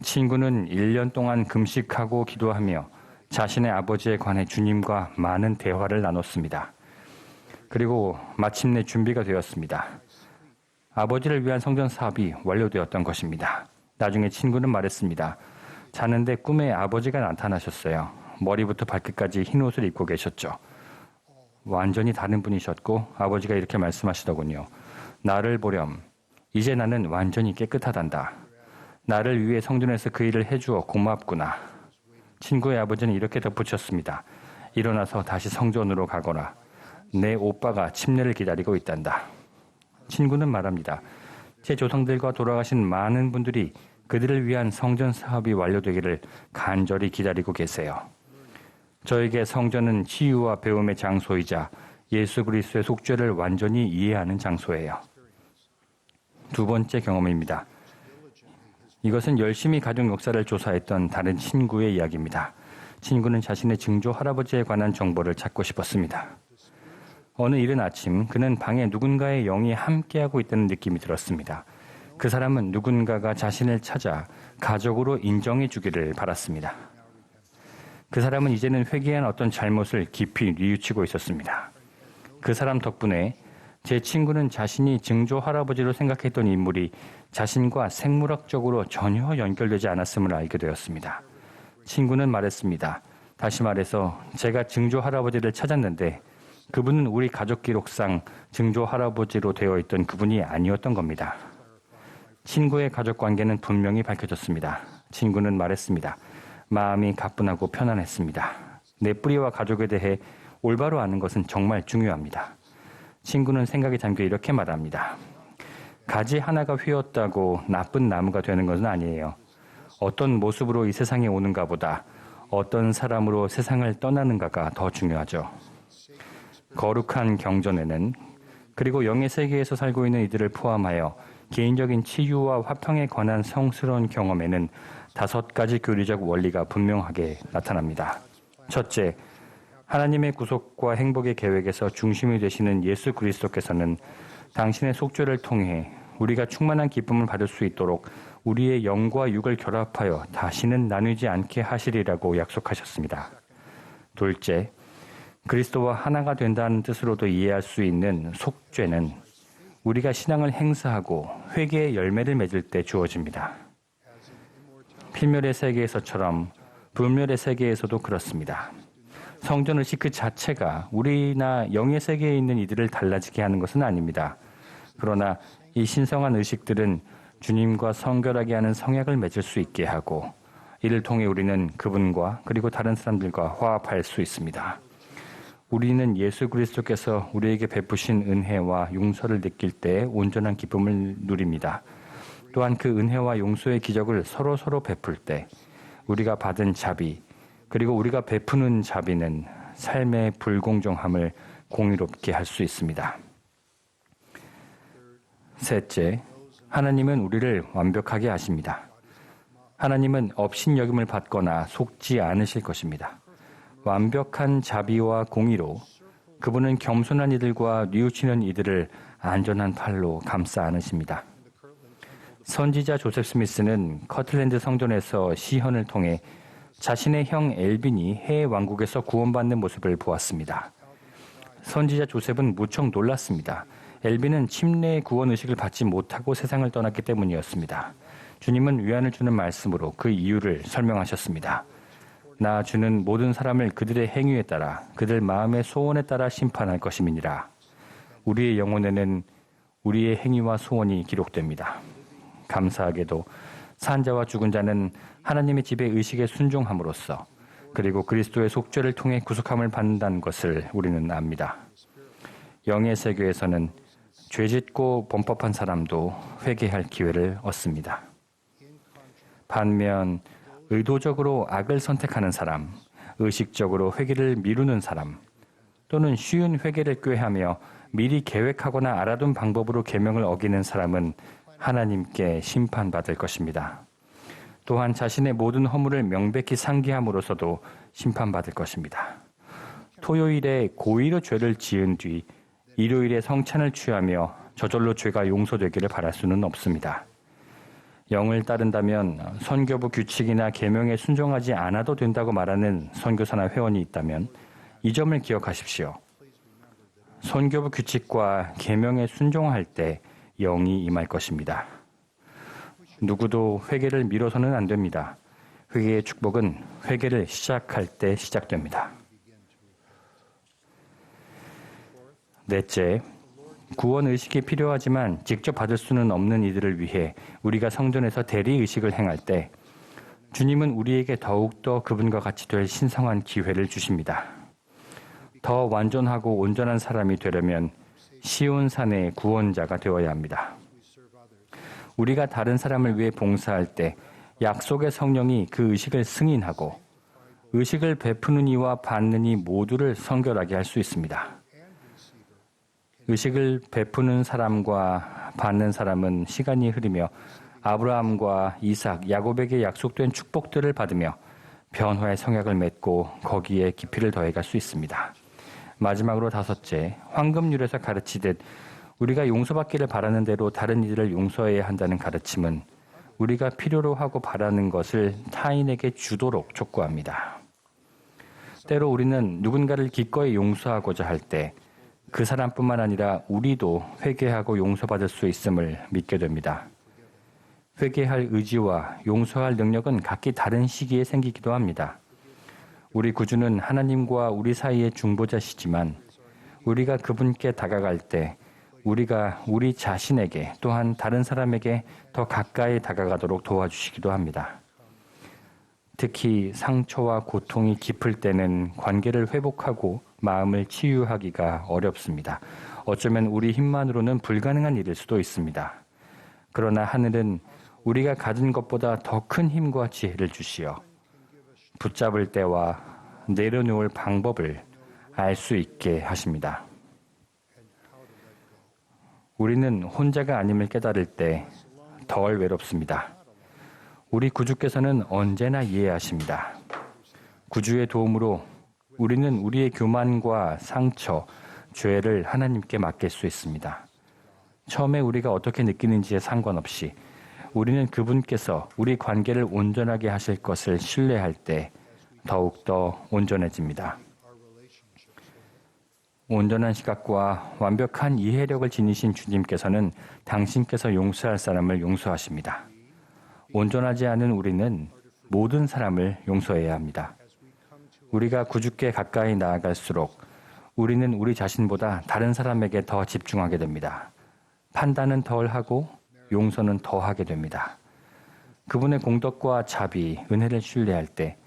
친구는 1년 동안 금식하고 기도하며 자신의 아버지에 관해 주님과 많은 대화를 나눴습니다. 그리고 마침내 준비가 되었습니다. 아버지를 위한 성전 사업이 완료되었던 것입니다. 나중에 친구는 말했습니다. 자는데 꿈에 아버지가 나타나셨어요. 머리부터 발끝까지 흰 옷을 입고 계셨죠. 완전히 다른 분이셨고 아버지가 이렇게 말씀하시더군요. 나를 보렴. 이제 나는 완전히 깨끗하단다. 나를 위해 성전에서 그 일을 해주어 고맙구나. 친구의 아버지는 이렇게 덧붙였습니다. 일어나서 다시 성전으로 가거라. 내 오빠가 침례를 기다리고 있단다. 친구는 말합니다. 제 조상들과 돌아가신 많은 분들이 그들을 위한 성전 사업이 완료되기를 간절히 기다리고 계세요. 저에게 성전은 치유와 배움의 장소이자 예수 그리스도의 속죄를 완전히 이해하는 장소예요. 두 번째 경험입니다. 이것은 열심히 가족 역사를 조사했던 다른 친구의 이야기입니다. 친구는 자신의 증조 할아버지에 관한 정보를 찾고 싶었습니다. 어느 이른 아침 그는 방에 누군가의 영이 함께하고 있다는 느낌이 들었습니다. 그 사람은 누군가가 자신을 찾아 가족으로 인정해 주기를 바랐습니다. 그 사람은 이제는 회개한 어떤 잘못을 깊이 뉘우치고 있었습니다. 그 사람 덕분에 제 친구는 자신이 증조 할아버지로 생각했던 인물이 자신과 생물학적으로 전혀 연결되지 않았음을 알게 되었습니다. 친구는 말했습니다. 다시 말해서 제가 증조 할아버지를 찾았는데 그분은 우리 가족 기록상 증조 할아버지로 되어 있던 그분이 아니었던 겁니다. 친구의 가족 관계는 분명히 밝혀졌습니다. 친구는 말했습니다. 마음이 가뿐하고 편안했습니다. 내 뿌리와 가족에 대해 올바로 아는 것은 정말 중요합니다. 친구는 생각에 잠겨 이렇게 말합니다. 가지 하나가 휘었다고 나쁜 나무가 되는 것은 아니에요. 어떤 모습으로 이 세상에 오는가 보다 어떤 사람으로 세상을 떠나는가가 더 중요하죠. 거룩한 경전에는 그리고 영의 세계에서 살고 있는 이들을 포함하여 개인적인 치유와 화평에 관한 성스러운 경험에는 5가지 교리적 원리가 분명하게 나타납니다. 첫째, 하나님의 구속과 행복의 계획에서 중심이 되시는 예수 그리스도께서는 당신의 속죄를 통해 우리가 충만한 기쁨을 받을 수 있도록 우리의 영과 육을 결합하여 다시는 나누지 않게 하시리라고 약속하셨습니다. 둘째, 그리스도와 하나가 된다는 뜻으로도 이해할 수 있는 속죄는 우리가 신앙을 행사하고 회개의 열매를 맺을 때 주어집니다. 필멸의 세계에서처럼 불멸의 세계에서도 그렇습니다. 성전의식 그 자체가 우리나 영의 세계에 있는 이들을 달라지게 하는 것은 아닙니다. 그러나 이 신성한 의식들은 주님과 성결하게 하는 성약을 맺을 수 있게 하고 이를 통해 우리는 그분과 그리고 다른 사람들과 화합할 수 있습니다. 우리는 예수 그리스도께서 우리에게 베푸신 은혜와 용서를 느낄 때 온전한 기쁨을 누립니다. 또한 그 은혜와 용서의 기적을 서로 베풀 때 우리가 받은 자비 그리고 우리가 베푸는 자비는 삶의 불공정함을 공의롭게 할 수 있습니다. 셋째, 하나님은 우리를 완벽하게 아십니다. 하나님은 업신여김을 받거나 속지 않으실 것입니다. 완벽한 자비와 공의로 그분은 겸손한 이들과 뉘우치는 이들을 안전한 팔로 감싸 안으십니다. 선지자 조셉 스미스는 커틀랜드 성전에서 시현을 통해 자신의 형 엘빈이 해 왕국에서 구원받는 모습을 보았습니다. 선지자 조셉은 무척 놀랐습니다. 엘빈은 침례의 구원 의식을 받지 못하고 세상을 떠났기 때문이었습니다. 주님은 위안을 주는 말씀으로 그 이유를 설명하셨습니다. 나 주는 모든 사람을 그들의 행위에 따라 그들 마음의 소원에 따라 심판할 것임이니라. 우리의 영혼에는 우리의 행위와 소원이 기록됩니다. 감사하게도 산자와 죽은 자는 하나님의 집의 의식에 순종함으로써 그리고 그리스도의 속죄를 통해 구속함을 받는다는 것을 우리는 압니다. 영의 세계에서는 죄짓고 범법한 사람도 회개할 기회를 얻습니다. 반면 의도적으로 악을 선택하는 사람, 의식적으로 회개를 미루는 사람, 또는 쉬운 회개를 꾀하며 미리 계획하거나 알아둔 방법으로 계명을 어기는 사람은 하나님께 심판받을 것입니다. 또한 자신의 모든 허물을 명백히 상기함으로써도 심판받을 것입니다. 토요일에 고의로 죄를 지은 뒤 일요일에 성찬을 취하며 저절로 죄가 용서되기를 바랄 수는 없습니다. 영을 따른다면 선교부 규칙이나 계명에 순종하지 않아도 된다고 말하는 선교사나 회원이 있다면 이 점을 기억하십시오. 선교부 규칙과 계명에 순종할 때 영이 임할 것입니다. 누구도 회개를 미뤄서는 안 됩니다. 회개의 축복은 회개를 시작할 때 시작됩니다. 넷째, 구원 의식이 필요하지만 직접 받을 수는 없는 이들을 위해 우리가 성전에서 대리 의식을 행할 때 주님은 우리에게 더욱더 그분과 같이 될 신성한 기회를 주십니다. 더 완전하고 온전한 사람이 되려면 시온산의 구원자가 되어야 합니다. 우리가 다른 사람을 위해 봉사할 때 약속의 성령이 그 의식을 승인하고 의식을 베푸는 이와 받는 이 모두를 성결하게 할 수 있습니다. 의식을 베푸는 사람과 받는 사람은 시간이 흐르며 아브라함과 이삭, 야곱에게 약속된 축복들을 받으며 변화의 성약을 맺고 거기에 깊이를 더해갈 수 있습니다. 마지막으로 다섯째, 황금률에서 가르치듯 우리가 용서받기를 바라는 대로 다른 이들을 용서해야 한다는 가르침은 우리가 필요로 하고 바라는 것을 타인에게 주도록 촉구합니다. 때로 우리는 누군가를 기꺼이 용서하고자 할 때 그 사람뿐만 아니라 우리도 회개하고 용서받을 수 있음을 믿게 됩니다. 회개할 의지와 용서할 능력은 각기 다른 시기에 생기기도 합니다. 우리 구주는 하나님과 우리 사이의 중보자시지만 우리가 그분께 다가갈 때 우리가 우리 자신에게 또한 다른 사람에게 더 가까이 다가가도록 도와주시기도 합니다. 특히 상처와 고통이 깊을 때는 관계를 회복하고 마음을 치유하기가 어렵습니다. 어쩌면 우리 힘만으로는 불가능한 일일 수도 있습니다. 그러나 하늘은 우리가 가진 것보다 더 큰 힘과 지혜를 주시어 붙잡을 때와 내려놓을 방법을 알 수 있게 하십니다. 우리는 혼자가 아님을 깨달을 때 덜 외롭습니다. 우리 구주께서는 언제나 이해하십니다. 구주의 도움으로 우리는 우리의 교만과 상처, 죄를 하나님께 맡길 수 있습니다. 처음에 우리가 어떻게 느끼는지에 상관없이 우리는 그분께서 우리 관계를 온전하게 하실 것을 신뢰할 때 더욱더 온전해집니다. 온전한 시각과 완벽한 이해력을 지니신 주님께서는 당신께서 용서할 사람을 용서하십니다. 온전하지 않은 우리는 모든 사람을 용서해야 합니다. 우리가 구주께 가까이 나아갈수록 우리는 우리 자신보다 다른 사람에게 더 집중하게 됩니다. 판단은 덜 하고 용서는 더 하게 됩니다. 그분의 공덕과 자비, 은혜를 신뢰할 때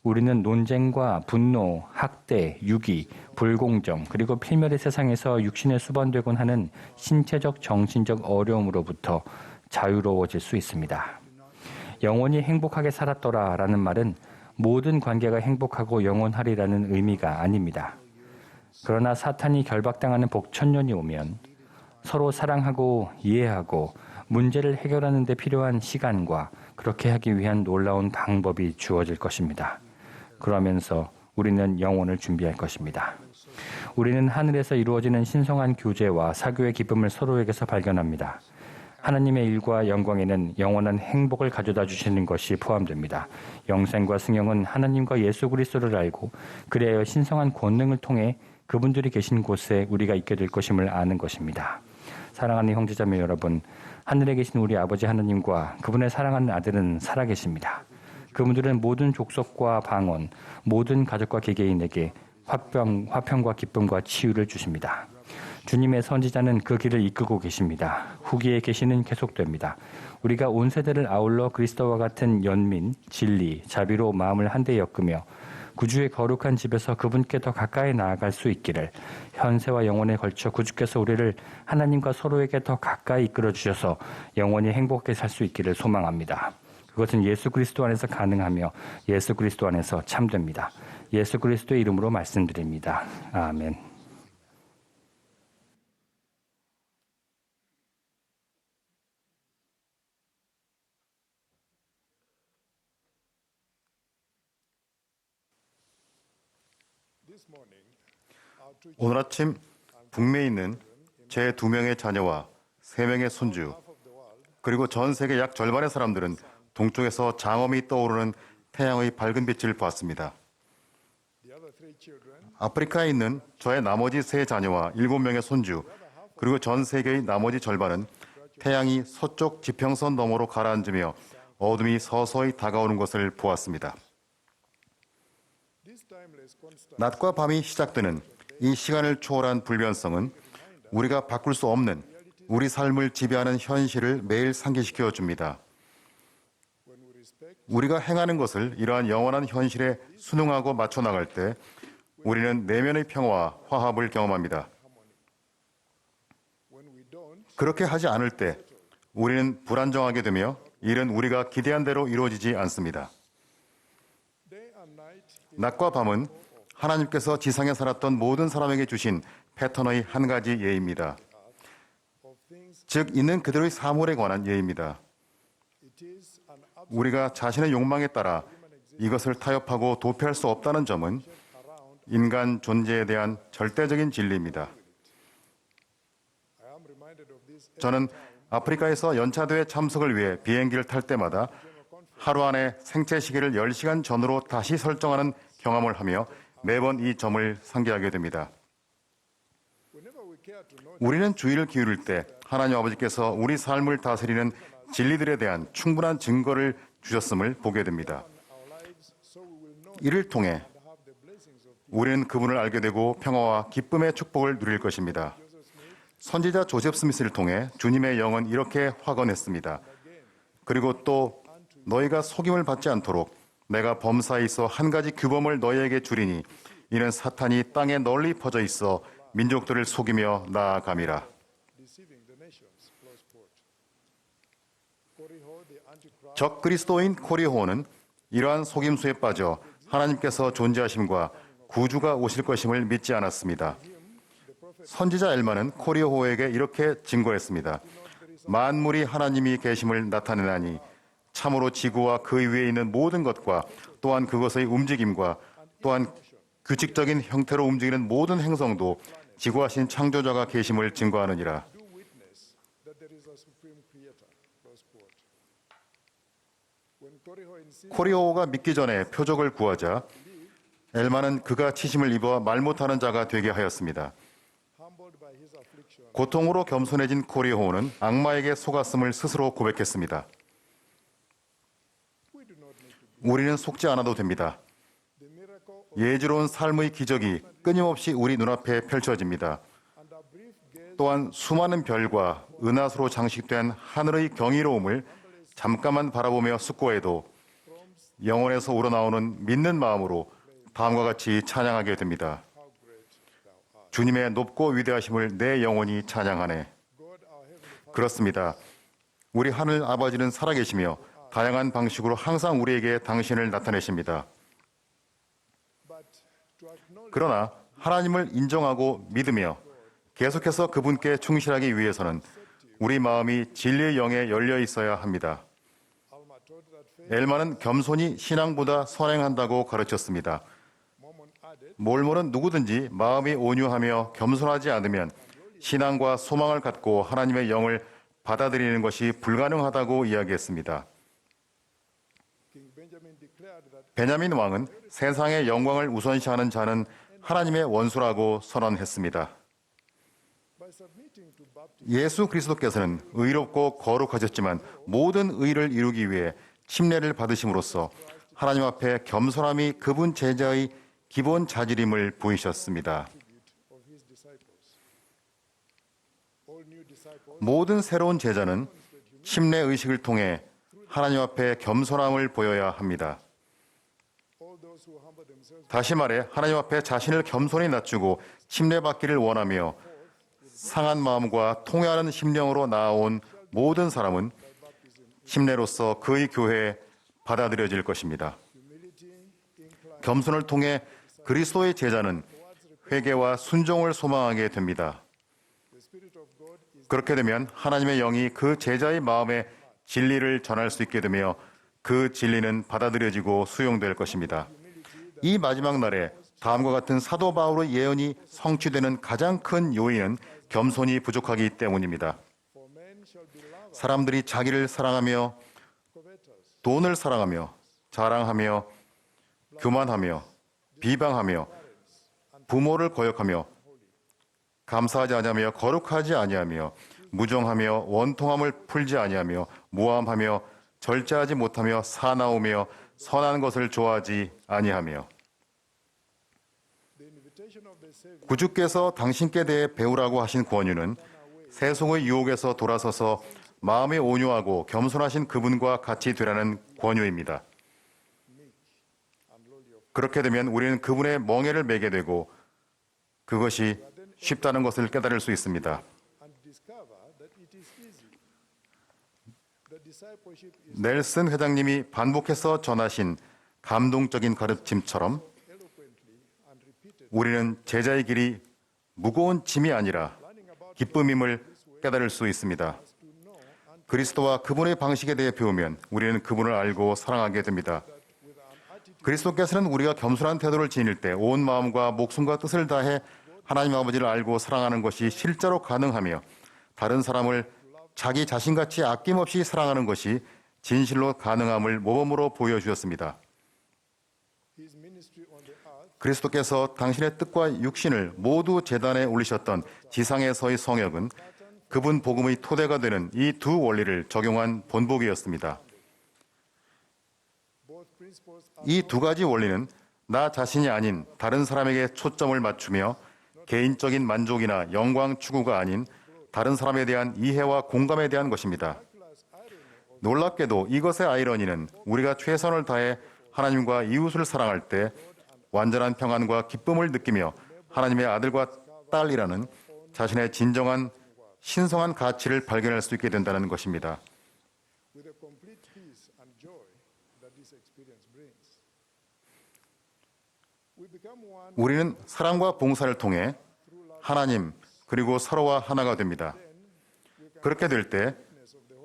우리는 논쟁과 분노, 학대, 유기, 불공정, 그리고 필멸의 세상에서 육신에 수반되곤 하는 신체적, 정신적 어려움으로부터 자유로워질 수 있습니다. 영원히 행복하게 살았더라라는 말은 모든 관계가 행복하고 영원하리라는 의미가 아닙니다. 그러나 사탄이 결박당하는 복천년이 오면 서로 사랑하고 이해하고 문제를 해결하는 데 필요한 시간과 그렇게 하기 위한 놀라운 방법이 주어질 것입니다. 그러면서 우리는 영혼을 준비할 것입니다. 우리는 하늘에서 이루어지는 신성한 교제와 사교의 기쁨을 서로에게서 발견합니다. 하나님의 일과 영광에는 영원한 행복을 가져다 주시는 것이 포함됩니다. 영생과 승영은 하나님과 예수 그리스도를 알고 그리하여 신성한 권능을 통해 그분들이 계신 곳에 우리가 있게 될 것임을 아는 것입니다. 사랑하는 형제자매 여러분, 하늘에 계신 우리 아버지 하나님과 그분의 사랑하는 아들은 살아계십니다. 그분들은 모든 족속과 방언, 모든 가족과 개개인에게 화평과 기쁨과 치유를 주십니다. 주님의 선지자는 그 길을 이끌고 계십니다. 후기에 계시는 계속됩니다. 우리가 온 세대를 아울러 그리스도와 같은 연민, 진리, 자비로 마음을 한데 엮으며 구주의 거룩한 집에서 그분께 더 가까이 나아갈 수 있기를 현세와 영원에 걸쳐 구주께서 우리를 하나님과 서로에게 더 가까이 이끌어 주셔서 영원히 행복하게 살 수 있기를 소망합니다. 그것은 예수 그리스도 안에서 가능하며 예수 그리스도 안에서 참됩니다. 예수 그리스도의 이름으로 말씀드립니다. 아멘. 오늘 아침 북미에 있는 제 2명의 자녀와 3명의 손주, 그리고 전 세계 약 절반의 사람들은 동쪽에서 장엄히 떠오르는 태양의 밝은 빛을 보았습니다. 아프리카에 있는 저의 나머지 3 자녀와 7명의 손주, 그리고 전 세계의 나머지 절반은 태양이 서쪽 지평선 너머로 가라앉으며 어둠이 서서히 다가오는 것을 보았습니다. 낮과 밤이 시작되는 이 시간을 초월한 불변성은 우리가 바꿀 수 없는 우리 삶을 지배하는 현실을 매일 상기시켜 줍니다. 우리가 행하는 것을 이러한 영원한 현실에 순응하고 맞춰 나갈 때 우리는 내면의 평화와 화합을 경험합니다. 그렇게 하지 않을 때 우리는 불안정하게 되며 일은 우리가 기대한 대로 이루어지지 않습니다. 낮과 밤은 하나님께서 지상에 살았던 모든 사람에게 주신 패턴의 한 가지 예입니다. 즉, 있는 그대로의 사물에 관한 예입니다. 우리가 자신의 욕망에 따라 이것을 타협하고 도피할 수 없다는 점은 인간 존재에 대한 절대적인 진리입니다. 저는 아프리카에서 연차대회 참석을 위해 비행기를 탈 때마다 하루 안에 생체 시계를 10시간 전으로 다시 설정하는 경험을 하며 매번 이 점을 상기하게 됩니다. 우리는 주의를 기울일 때 하나님 아버지께서 우리 삶을 다스리는 진리들에 대한 충분한 증거를 주셨음을 보게 됩니다. 이를 통해 우리는 그분을 알게 되고 평화와 기쁨의 축복을 누릴 것입니다. 선지자 조셉 스미스를 통해 주님의 영은 이렇게 확언했습니다. 그리고 또 너희가 속임을 받지 않도록 내가 범사에 있어 한 가지 규범을 너희에게 주리니 이는 사탄이 땅에 널리 퍼져 있어 민족들을 속이며 나아감이라. 적 그리스도인 코리호는 이러한 속임수에 빠져 하나님께서 존재하심과 구주가 오실 것임을 믿지 않았습니다. 선지자 엘마는 코리호에게 이렇게 증거했습니다. 만물이 하나님이 계심을 나타내나니 참으로 지구와 그 위에 있는 모든 것과 또한 그것의 움직임과 또한 규칙적인 형태로 움직이는 모든 행성도 지구하신 창조자가 계심을 증거하느니라. 코리호가 믿기 전에 표적을 구하자 엘마는 그가 치심을 입어 말 못하는 자가 되게 하였습니다. 고통으로 겸손해진 코리호는 악마에게 속았음을 스스로 고백했습니다. 우리는 속지 않아도 됩니다. 예지로운 삶의 기적이 끊임없이 우리 눈앞에 펼쳐집니다. 또한 수많은 별과 은하수로 장식된 하늘의 경이로움을 잠깐만 바라보며 숙고해도 영혼에서 우러나오는 믿는 마음으로 다음과 같이 찬양하게 됩니다. 주님의 높고 위대하심을 내 영혼이 찬양하네. 그렇습니다. 우리 하늘 아버지는 살아계시며 다양한 방식으로 항상 우리에게 당신을 나타내십니다. 그러나 하나님을 인정하고 믿으며 계속해서 그분께 충실하기 위해서는 우리 마음이 진리의 영에 열려 있어야 합니다. 엘마는 겸손이 신앙보다 선행한다고 가르쳤습니다. 몰몬은 누구든지 마음이 온유하며 겸손하지 않으면 신앙과 소망을 갖고 하나님의 영을 받아들이는 것이 불가능하다고 이야기했습니다. 베냐민 왕은 세상의 영광을 우선시하는 자는 하나님의 원수라고 선언했습니다. 예수 그리스도께서는 의롭고 거룩하셨지만 모든 의를 이루기 위해 침례를 받으심으로써 하나님 앞에 겸손함이 그분 제자의 기본 자질임을 보이셨습니다. 모든 새로운 제자는 침례 의식을 통해 하나님 앞에 겸손함을 보여야 합니다. 다시 말해 하나님 앞에 자신을 겸손히 낮추고 침례받기를 원하며 상한 마음과 통회하는 심령으로 나아온 모든 사람은 침례로서 그의 교회에 받아들여질 것입니다. 겸손을 통해 그리스도의 제자는 회개와 순종을 소망하게 됩니다. 그렇게 되면 하나님의 영이 그 제자의 마음에 진리를 전할 수 있게 되며 그 진리는 받아들여지고 수용될 것입니다. 이 마지막 날에 다음과 같은 사도 바울의 예언이 성취되는 가장 큰 요인은 겸손이 부족하기 때문입니다. 사람들이 자기를 사랑하며 돈을 사랑하며 자랑하며 교만하며 비방하며 부모를 거역하며 감사하지 아니하며 거룩하지 아니하며 무정하며 원통함을 풀지 아니하며 모함하며 절제하지 못하며 사나우며 선한 것을 좋아하지 아니하며 구주께서 당신께 대해 배우라고 하신 권유는 세속의 유혹에서 돌아서서 마음에 온유하고 겸손하신 그분과 같이 되라는 권유입니다. 그렇게 되면 우리는 그분의 멍에를 매게 되고 그것이 쉽다는 것을 깨달을 수 있습니다. 넬슨 회장님이 반복해서 전하신 감동적인 가르침처럼 우리는 제자의 길이 무거운 짐이 아니라 기쁨임을 깨달을 수 있습니다. 그리스도와 그분의 방식에 대해 배우면 우리는 그분을 알고 사랑하게 됩니다. 그리스도께서는 우리가 겸손한 태도를 지닐 때 온 마음과 목숨과 뜻을 다해 하나님 아버지를 알고 사랑하는 것이 실제로 가능하며 다른 사람을 자기 자신같이 아낌없이 사랑하는 것이 진실로 가능함을 모범으로 보여주셨습니다. 그리스도께서 당신의 뜻과 육신을 모두 제단에 올리셨던 지상에서의 성역은 그분 복음의 토대가 되는 이 두 원리를 적용한 본보기였습니다. 이 두 가지 원리는 나 자신이 아닌 다른 사람에게 초점을 맞추며 개인적인 만족이나 영광 추구가 아닌 다른 사람에 대한 이해와 공감에 대한 것입니다. 놀랍게도 이것의 아이러니는 우리가 최선을 다해 하나님과 이웃을 사랑할 때 완전한 평안과 기쁨을 느끼며 하나님의 아들과 딸이라는 자신의 진정한 신성한 가치를 발견할 수 있게 된다는 것입니다. 우리는 사랑과 봉사를 통해 하나님 그리고 서로와 하나가 됩니다. 그렇게 될 때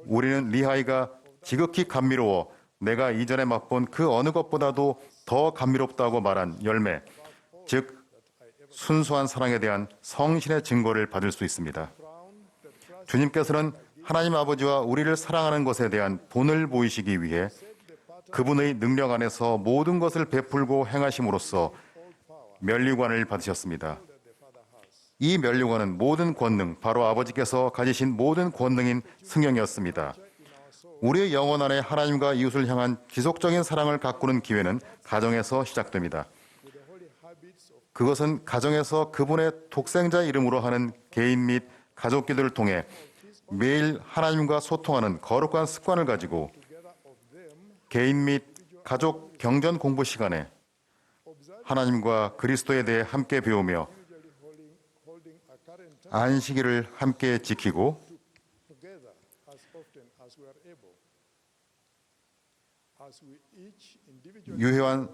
우리는 리하이가 지극히 감미로워 내가 이전에 맛본 그 어느 것보다도 더 감미롭다고 말한 열매, 즉 순수한 사랑에 대한 성신의 증거를 받을 수 있습니다. 주님께서는 하나님 아버지와 우리를 사랑하는 것에 대한 본을 보이시기 위해 그분의 능력 안에서 모든 것을 베풀고 행하심으로써 면류관을 받으셨습니다. 이 면류관은 모든 권능, 바로 아버지께서 가지신 모든 권능인 승령이었습니다. 우리의 영혼 안에 하나님과 이웃을 향한 지속적인 사랑을 가꾸는 기회는 가정에서 시작됩니다. 그것은 가정에서 그분의 독생자 이름으로 하는 개인 및 가족 기도를 통해 매일 하나님과 소통하는 거룩한 습관을 가지고 개인 및 가족 경전 공부 시간에 하나님과 그리스도에 대해 함께 배우며 안식일을 함께 지키고 유효한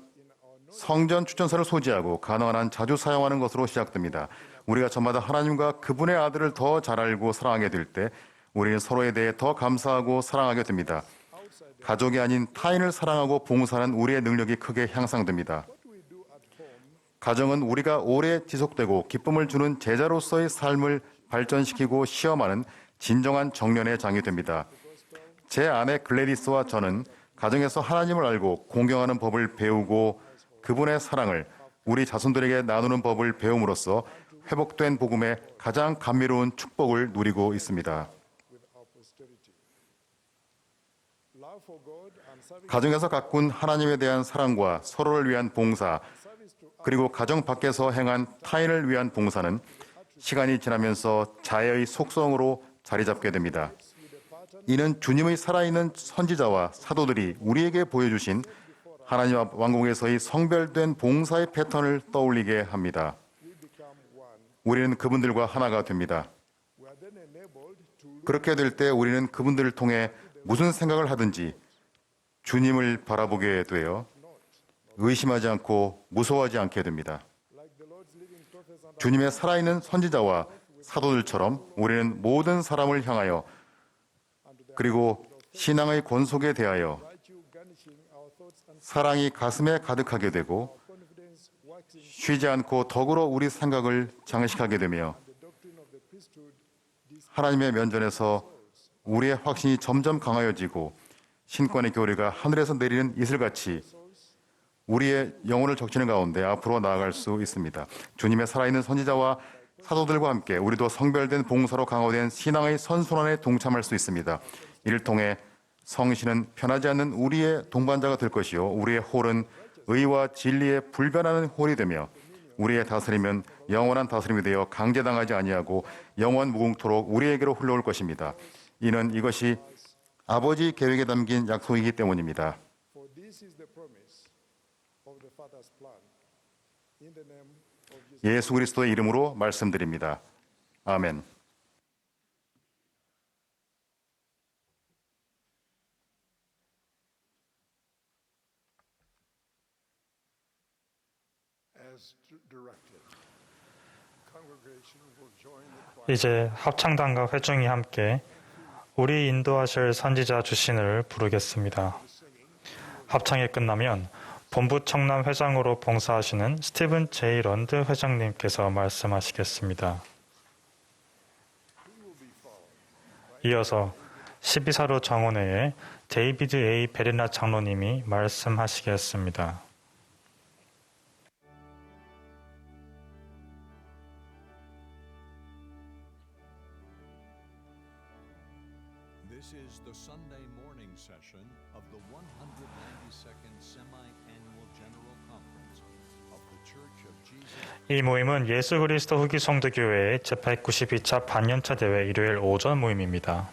성전 추천서를 소지하고 가능한 한 자주 사용하는 것으로 시작됩니다. 우리가 저마다 하나님과 그분의 아들을 더 잘 알고 사랑하게 될 때 우리는 서로에 대해 더 감사하고 사랑하게 됩니다. 가족이 아닌 타인을 사랑하고 봉사하는 우리의 능력이 크게 향상됩니다. 가정은 우리가 오래 지속되고 기쁨을 주는 제자로서의 삶을 발전시키고 시험하는 진정한 정련의 장이 됩니다. 제 아내 글래디스와 저는 가정에서 하나님을 알고 공경하는 법을 배우고 그분의 사랑을 우리 자손들에게 나누는 법을 배움으로써 회복된 복음의 가장 감미로운 축복을 누리고 있습니다. 가정에서 가꾼 하나님에 대한 사랑과 서로를 위한 봉사, 그리고 가정 밖에서 행한 타인을 위한 봉사는 시간이 지나면서 자애의 속성으로 자리 잡게 됩니다. 이는 주님의 살아있는 선지자와 사도들이 우리에게 보여주신 하나님 왕국에서의 성별된 봉사의 패턴을 떠올리게 합니다. 우리는 그분들과 하나가 됩니다. 그렇게 될 때 우리는 그분들을 통해 무슨 생각을 하든지 주님을 바라보게 되어 의심하지 않고 무서워하지 않게 됩니다. 주님의 살아있는 선지자와 사도들처럼 우리는 모든 사람을 향하여 그리고 신앙의 권속에 대하여 사랑이 가슴에 가득하게 되고 쉬지 않고 덕으로 우리 생각을 장식하게 되며 하나님의 면전에서 우리의 확신이 점점 강하여지고 신권의 교리가 하늘에서 내리는 이슬같이 우리의 영혼을 적시는 가운데 앞으로 나아갈 수 있습니다. 주님의 살아있는 선지자와 사도들과 함께 우리도 성별된 봉사로 강화된 신앙의 선순환에 동참할 수 있습니다. 이를 통해 성신은 편하지 않는 우리의 동반자가 될 것이요 우리의 홀은 의와 진리에 불변하는 홀이 되며 우리의 다스림은 영원한 다스림이 되어 강제당하지 아니하고 영원 무궁토록 우리에게로 흘러올 것입니다. 이는 이것이 아버지 계획에 담긴 약속이기 때문입니다. 예수 그리스도의 이름으로 말씀드립니다. 아멘. 이제 합창단과 회중이 함께 우리 인도하실 선지자 주신을 부르겠습니다. 합창이 끝나면 본부 청남 회장으로 봉사하시는 스티븐 제이 런드 회장님께서 말씀하시겠습니다. 이어서 12사로 정원회의 데이비드 A. 베리나 장로님이 말씀하시겠습니다. This is the Sunday morning session of the 192nd Semi-Annual General Conference of the Church of Jesus. 이 모임은 예수 그리스도 후기 성도교회의 제192차 반년차 대회 일요일 오전 모임입니다.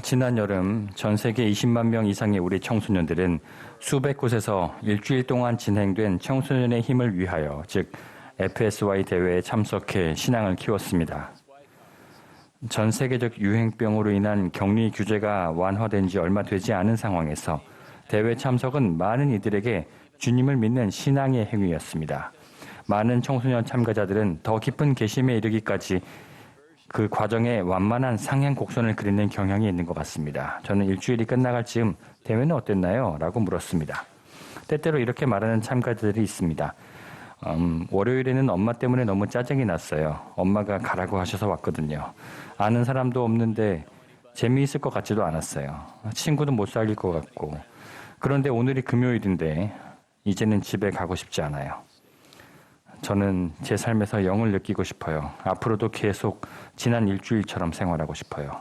지난 여름 전 세계 20만 명 이상의 우리 청소년들은 수백 곳에서 일주일 동안 진행된 청소년의 힘을 위하여, 즉 FSY 대회에 참석해 신앙을 키웠습니다. 전 세계적 유행병으로 인한 격리 규제가 완화된 지 얼마 되지 않은 상황에서 대회 참석은 많은 이들에게 주님을 믿는 신앙의 행위였습니다. 많은 청소년 참가자들은 더 깊은 계심에 이르기까지 그 과정에 완만한 상향 곡선을 그리는 경향이 있는 것 같습니다. 저는 일주일이 끝나갈 즈음 대회는 어땠나요? 라고 물었습니다. 때때로 이렇게 말하는 참가자들이 있습니다. 월요일에는 엄마 때문에 너무 짜증이 났어요. 엄마가 가라고 하셔서 왔거든요. 아는 사람도 없는데 재미있을 것 같지도 않았어요. 친구도 못 사귈 것 같고. 그런데 오늘이 금요일인데 이제는 집에 가고 싶지 않아요. 저는 제 삶에서 영을 느끼고 싶어요. 앞으로도 계속 지난 일주일처럼 생활하고 싶어요.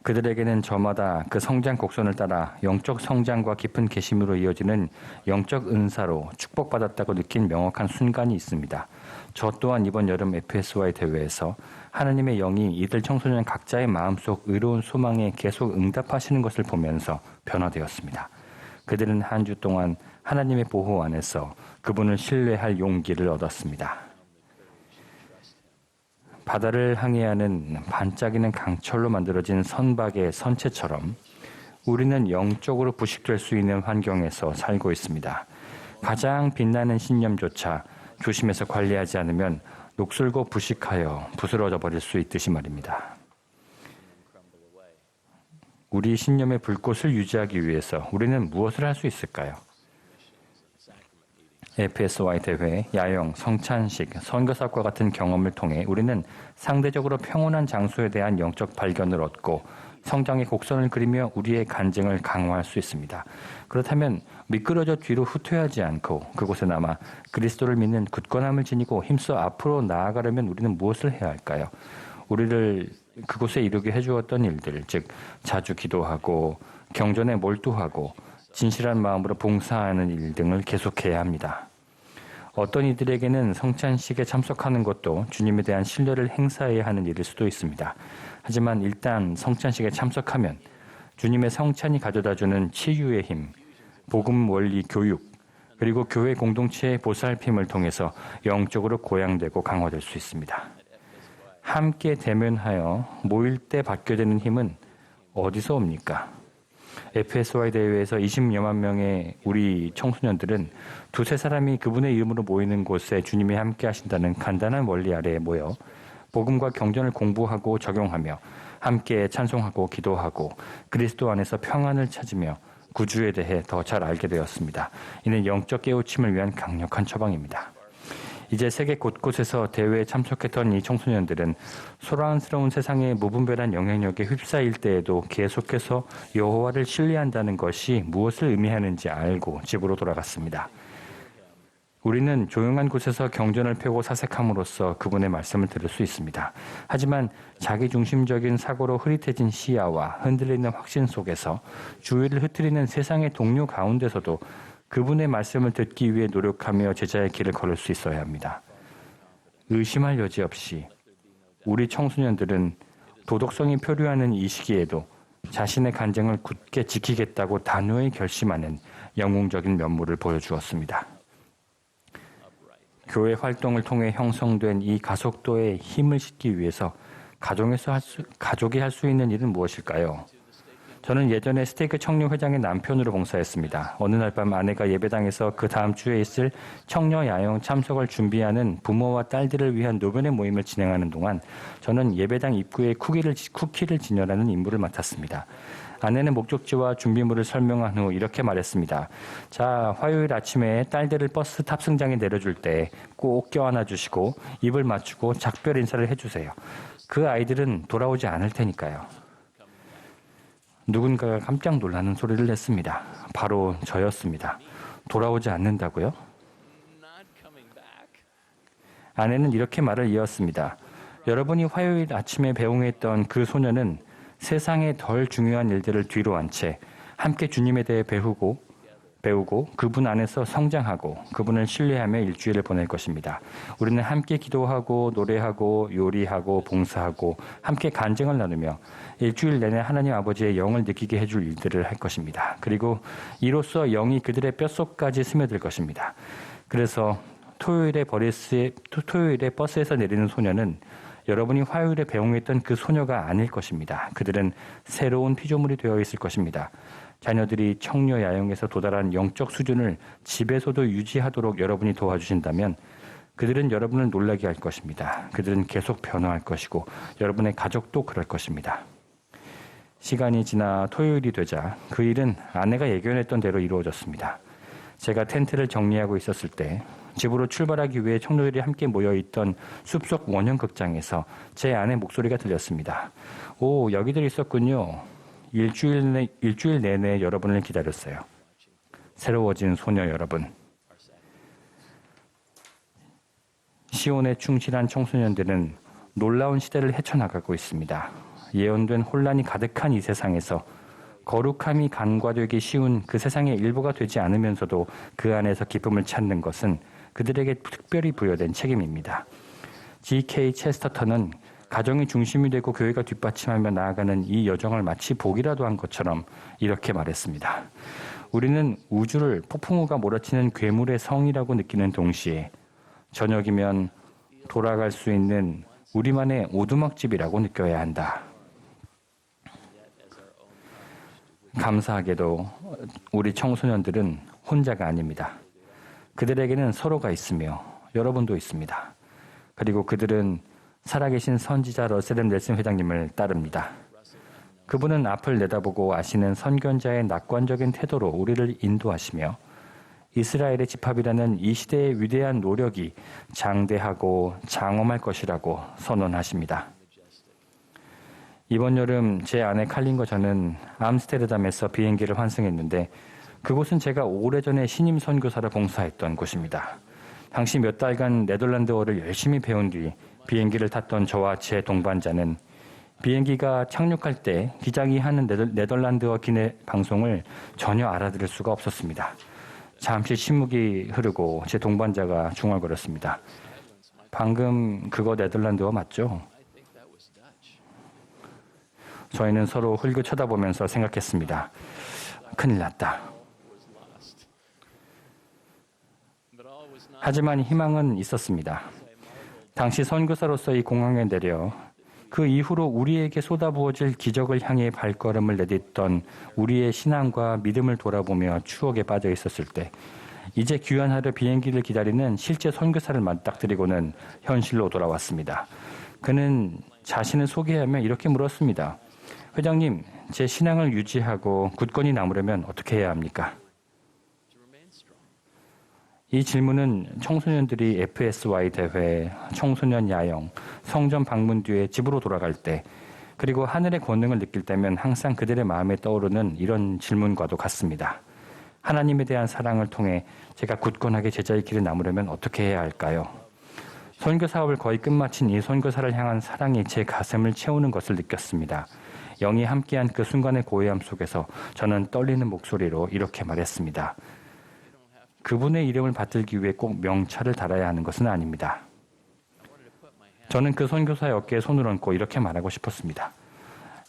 그들에게는 저마다 그 성장 곡선을 따라 영적 성장과 깊은 계심으로 이어지는 영적 은사로 축복받았다고 느낀 명확한 순간이 있습니다. 저 또한 이번 여름 FSY 대회에서 하나님의 영이 이들 청소년 각자의 마음속 의로운 소망에 계속 응답하시는 것을 보면서 변화되었습니다. 그들은 한 주 동안 하나님의 보호 안에서 그분을 신뢰할 용기를 얻었습니다. 바다를 항해하는 반짝이는 강철로 만들어진 선박의 선체처럼 우리는 영적으로 부식될 수 있는 환경에서 살고 있습니다. 가장 빛나는 신념조차 조심해서 관리하지 않으면 녹슬고 부식하여 부스러져 버릴 수 있듯이 말입니다. 우리 신념의 불꽃을 유지하기 위해서 우리는 무엇을 할 수 있을까요? FSY 대회, 야영, 성찬식, 선교사과 같은 경험을 통해 우리는 상대적으로 평온한 장소에 대한 영적 발견을 얻고 성장의 곡선을 그리며 우리의 간증을 강화할 수 있습니다. 그렇다면 미끄러져 뒤로 후퇴하지 않고 그곳에 남아 그리스도를 믿는 굳건함을 지니고 힘써 앞으로 나아가려면 우리는 무엇을 해야 할까요? 우리를 그곳에 이르게 해주었던 일들, 즉 자주 기도하고 경전에 몰두하고 진실한 마음으로 봉사하는 일 등을 계속해야 합니다. 어떤 이들에게는 성찬식에 참석하는 것도 주님에 대한 신뢰를 행사해야 하는 일일 수도 있습니다. 하지만 일단 성찬식에 참석하면 주님의 성찬이 가져다주는 치유의 힘, 복음 원리 교육, 그리고 교회 공동체의 보살핌을 통해서 영적으로 고양되고 강화될 수 있습니다. 함께 대면하여 모일 때 받게 되는 힘은 어디서 옵니까? FSY 대회에서 20여만 명의 우리 청소년들은 두세 사람이 그분의 이름으로 모이는 곳에 주님이 함께 하신다는 간단한 원리 아래에 모여 복음과 경전을 공부하고 적용하며 함께 찬송하고 기도하고 그리스도 안에서 평안을 찾으며 구주에 대해 더 잘 알게 되었습니다. 이는 영적 깨우침을 위한 강력한 처방입니다. 이제 세계 곳곳에서 대회에 참석했던 이 청소년들은 소란스러운 세상의 무분별한 영향력에 휩싸일 때에도 계속해서 여호와를 신뢰한다는 것이 무엇을 의미하는지 알고 집으로 돌아갔습니다. 우리는 조용한 곳에서 경전을 펴고 사색함으로써 그분의 말씀을 들을 수 있습니다. 하지만 자기중심적인 사고로 흐릿해진 시야와 흔들리는 확신 속에서 주위를 흩트리는 세상의 동료 가운데서도 그분의 말씀을 듣기 위해 노력하며 제자의 길을 걸을 수 있어야 합니다. 의심할 여지 없이 우리 청소년들은 도덕성이 표류하는 이 시기에도 자신의 간증을 굳게 지키겠다고 단호히 결심하는 영웅적인 면모를 보여주었습니다. 교회 활동을 통해 형성된 이 가속도에 힘을 싣기 위해서 가족이 할 수 있는 일은 무엇일까요? 저는 예전에 스테이크 청년 회장의 남편으로 봉사했습니다. 어느 날 밤 아내가 예배당에서 그 다음 주에 있을 청년 야영 참석을 준비하는 부모와 딸들을 위한 노변의 모임을 진행하는 동안 저는 예배당 입구에 쿠키를 진열하는 임무를 맡았습니다. 아내는 목적지와 준비물을 설명한 후 이렇게 말했습니다. 자, 화요일 아침에 딸들을 버스 탑승장에 내려줄 때 꼭 껴안아 주시고 입을 맞추고 작별 인사를 해주세요. 그 아이들은 돌아오지 않을 테니까요. 누군가가 깜짝 놀라는 소리를 냈습니다. 바로 저였습니다. 돌아오지 않는다고요? 아내는 이렇게 말을 이었습니다. 여러분이 화요일 아침에 배웅했던 그 소녀는 세상의 덜 중요한 일들을 뒤로 한 채 함께 주님에 대해 배우고 배우고 그분 안에서 성장하고 그분을 신뢰하며 일주일을 보낼 것입니다. 우리는 함께 기도하고 노래하고 요리하고 봉사하고 함께 간증을 나누며 일주일 내내 하나님 아버지의 영을 느끼게 해줄 일들을 할 것입니다. 그리고 이로써 영이 그들의 뼛속까지 스며들 것입니다. 그래서 토요일에 버스에서 내리는 소녀는 여러분이 화요일에 배웅했던 그 소녀가 아닐 것입니다. 그들은 새로운 피조물이 되어 있을 것입니다. 자녀들이 청려 야영에서 도달한 영적 수준을 집에서도 유지하도록 여러분이 도와주신다면 그들은 여러분을 놀라게 할 것입니다. 그들은 계속 변화할 것이고 여러분의 가족도 그럴 것입니다. 시간이 지나 토요일이 되자 그 일은 아내가 예견했던 대로 이루어졌습니다. 제가 텐트를 정리하고 있었을 때 집으로 출발하기 위해 청년들이 함께 모여있던 숲속 원형극장에서 제 아내 목소리가 들렸습니다. 오, 여기들 있었군요. 일주일 내내 여러분을 기다렸어요. 새로워진 소녀 여러분. 시온에 충실한 청소년들은 놀라운 시대를 헤쳐나가고 있습니다. 예언된 혼란이 가득한 이 세상에서 거룩함이 간과되기 쉬운 그 세상의 일부가 되지 않으면서도 그 안에서 기쁨을 찾는 것은 그들에게 특별히 부여된 책임입니다. G.K. 체스터턴은 가정이 중심이 되고 교회가 뒷받침하며 나아가는 이 여정을 마치 복이라도 한 것처럼 이렇게 말했습니다. 우리는 우주를 폭풍우가 몰아치는 괴물의 성이라고 느끼는 동시에 저녁이면 돌아갈 수 있는 우리만의 오두막집이라고 느껴야 한다. 감사하게도 우리 청소년들은 혼자가 아닙니다. 그들에게는 서로가 있으며 여러분도 있습니다. 그리고 그들은 살아계신 선지자 러셀 M. 넬슨 회장님을 따릅니다. 그분은 앞을 내다보고 아시는 선견자의 낙관적인 태도로 우리를 인도하시며 이스라엘의 집합이라는 이 시대의 위대한 노력이 장대하고 장엄할 것이라고 선언하십니다. 이번 여름 제 아내 칼린과 저는 암스테르담에서 비행기를 환승했는데 그곳은 제가 오래전에 신임 선교사로 봉사했던 곳입니다. 당시 몇 달간 네덜란드어를 열심히 배운 뒤 비행기를 탔던 저와 제 동반자는 비행기가 착륙할 때 기장이 하는 네덜란드어 기내 방송을 전혀 알아들을 수가 없었습니다. 잠시 침묵이 흐르고 제 동반자가 중얼거렸습니다. 방금 그거 네덜란드어 맞죠? 저희는 서로 흘겨 쳐다보면서 생각했습니다. 큰일 났다. 하지만 희망은 있었습니다. 당시 선교사로서 이 공항에 내려 그 이후로 우리에게 쏟아부어질 기적을 향해 발걸음을 내딛던 우리의 신앙과 믿음을 돌아보며 추억에 빠져 있었을 때 이제 귀환하려 비행기를 기다리는 실제 선교사를 맞닥뜨리고는 현실로 돌아왔습니다. 그는 자신을 소개하며 이렇게 물었습니다. 회장님, 제 신앙을 유지하고 굳건히 남으려면 어떻게 해야 합니까? 이 질문은 청소년들이 FSY 대회, 청소년 야영, 성전 방문 뒤에 집으로 돌아갈 때, 그리고 하늘의 권능을 느낄 때면 항상 그들의 마음에 떠오르는 이런 질문과도 같습니다. 하나님에 대한 사랑을 통해 제가 굳건하게 제자의 길을 남으려면 어떻게 해야 할까요? 선교 사업을 거의 끝마친 이 선교사를 향한 사랑이 제 가슴을 채우는 것을 느꼈습니다. 영이 함께한 그 순간의 고요함 속에서 저는 떨리는 목소리로 이렇게 말했습니다. 그분의 이름을 받들기 위해 꼭 명찰을 달아야 하는 것은 아닙니다. 저는 그 선교사의 어깨에 손을 얹고 이렇게 말하고 싶었습니다.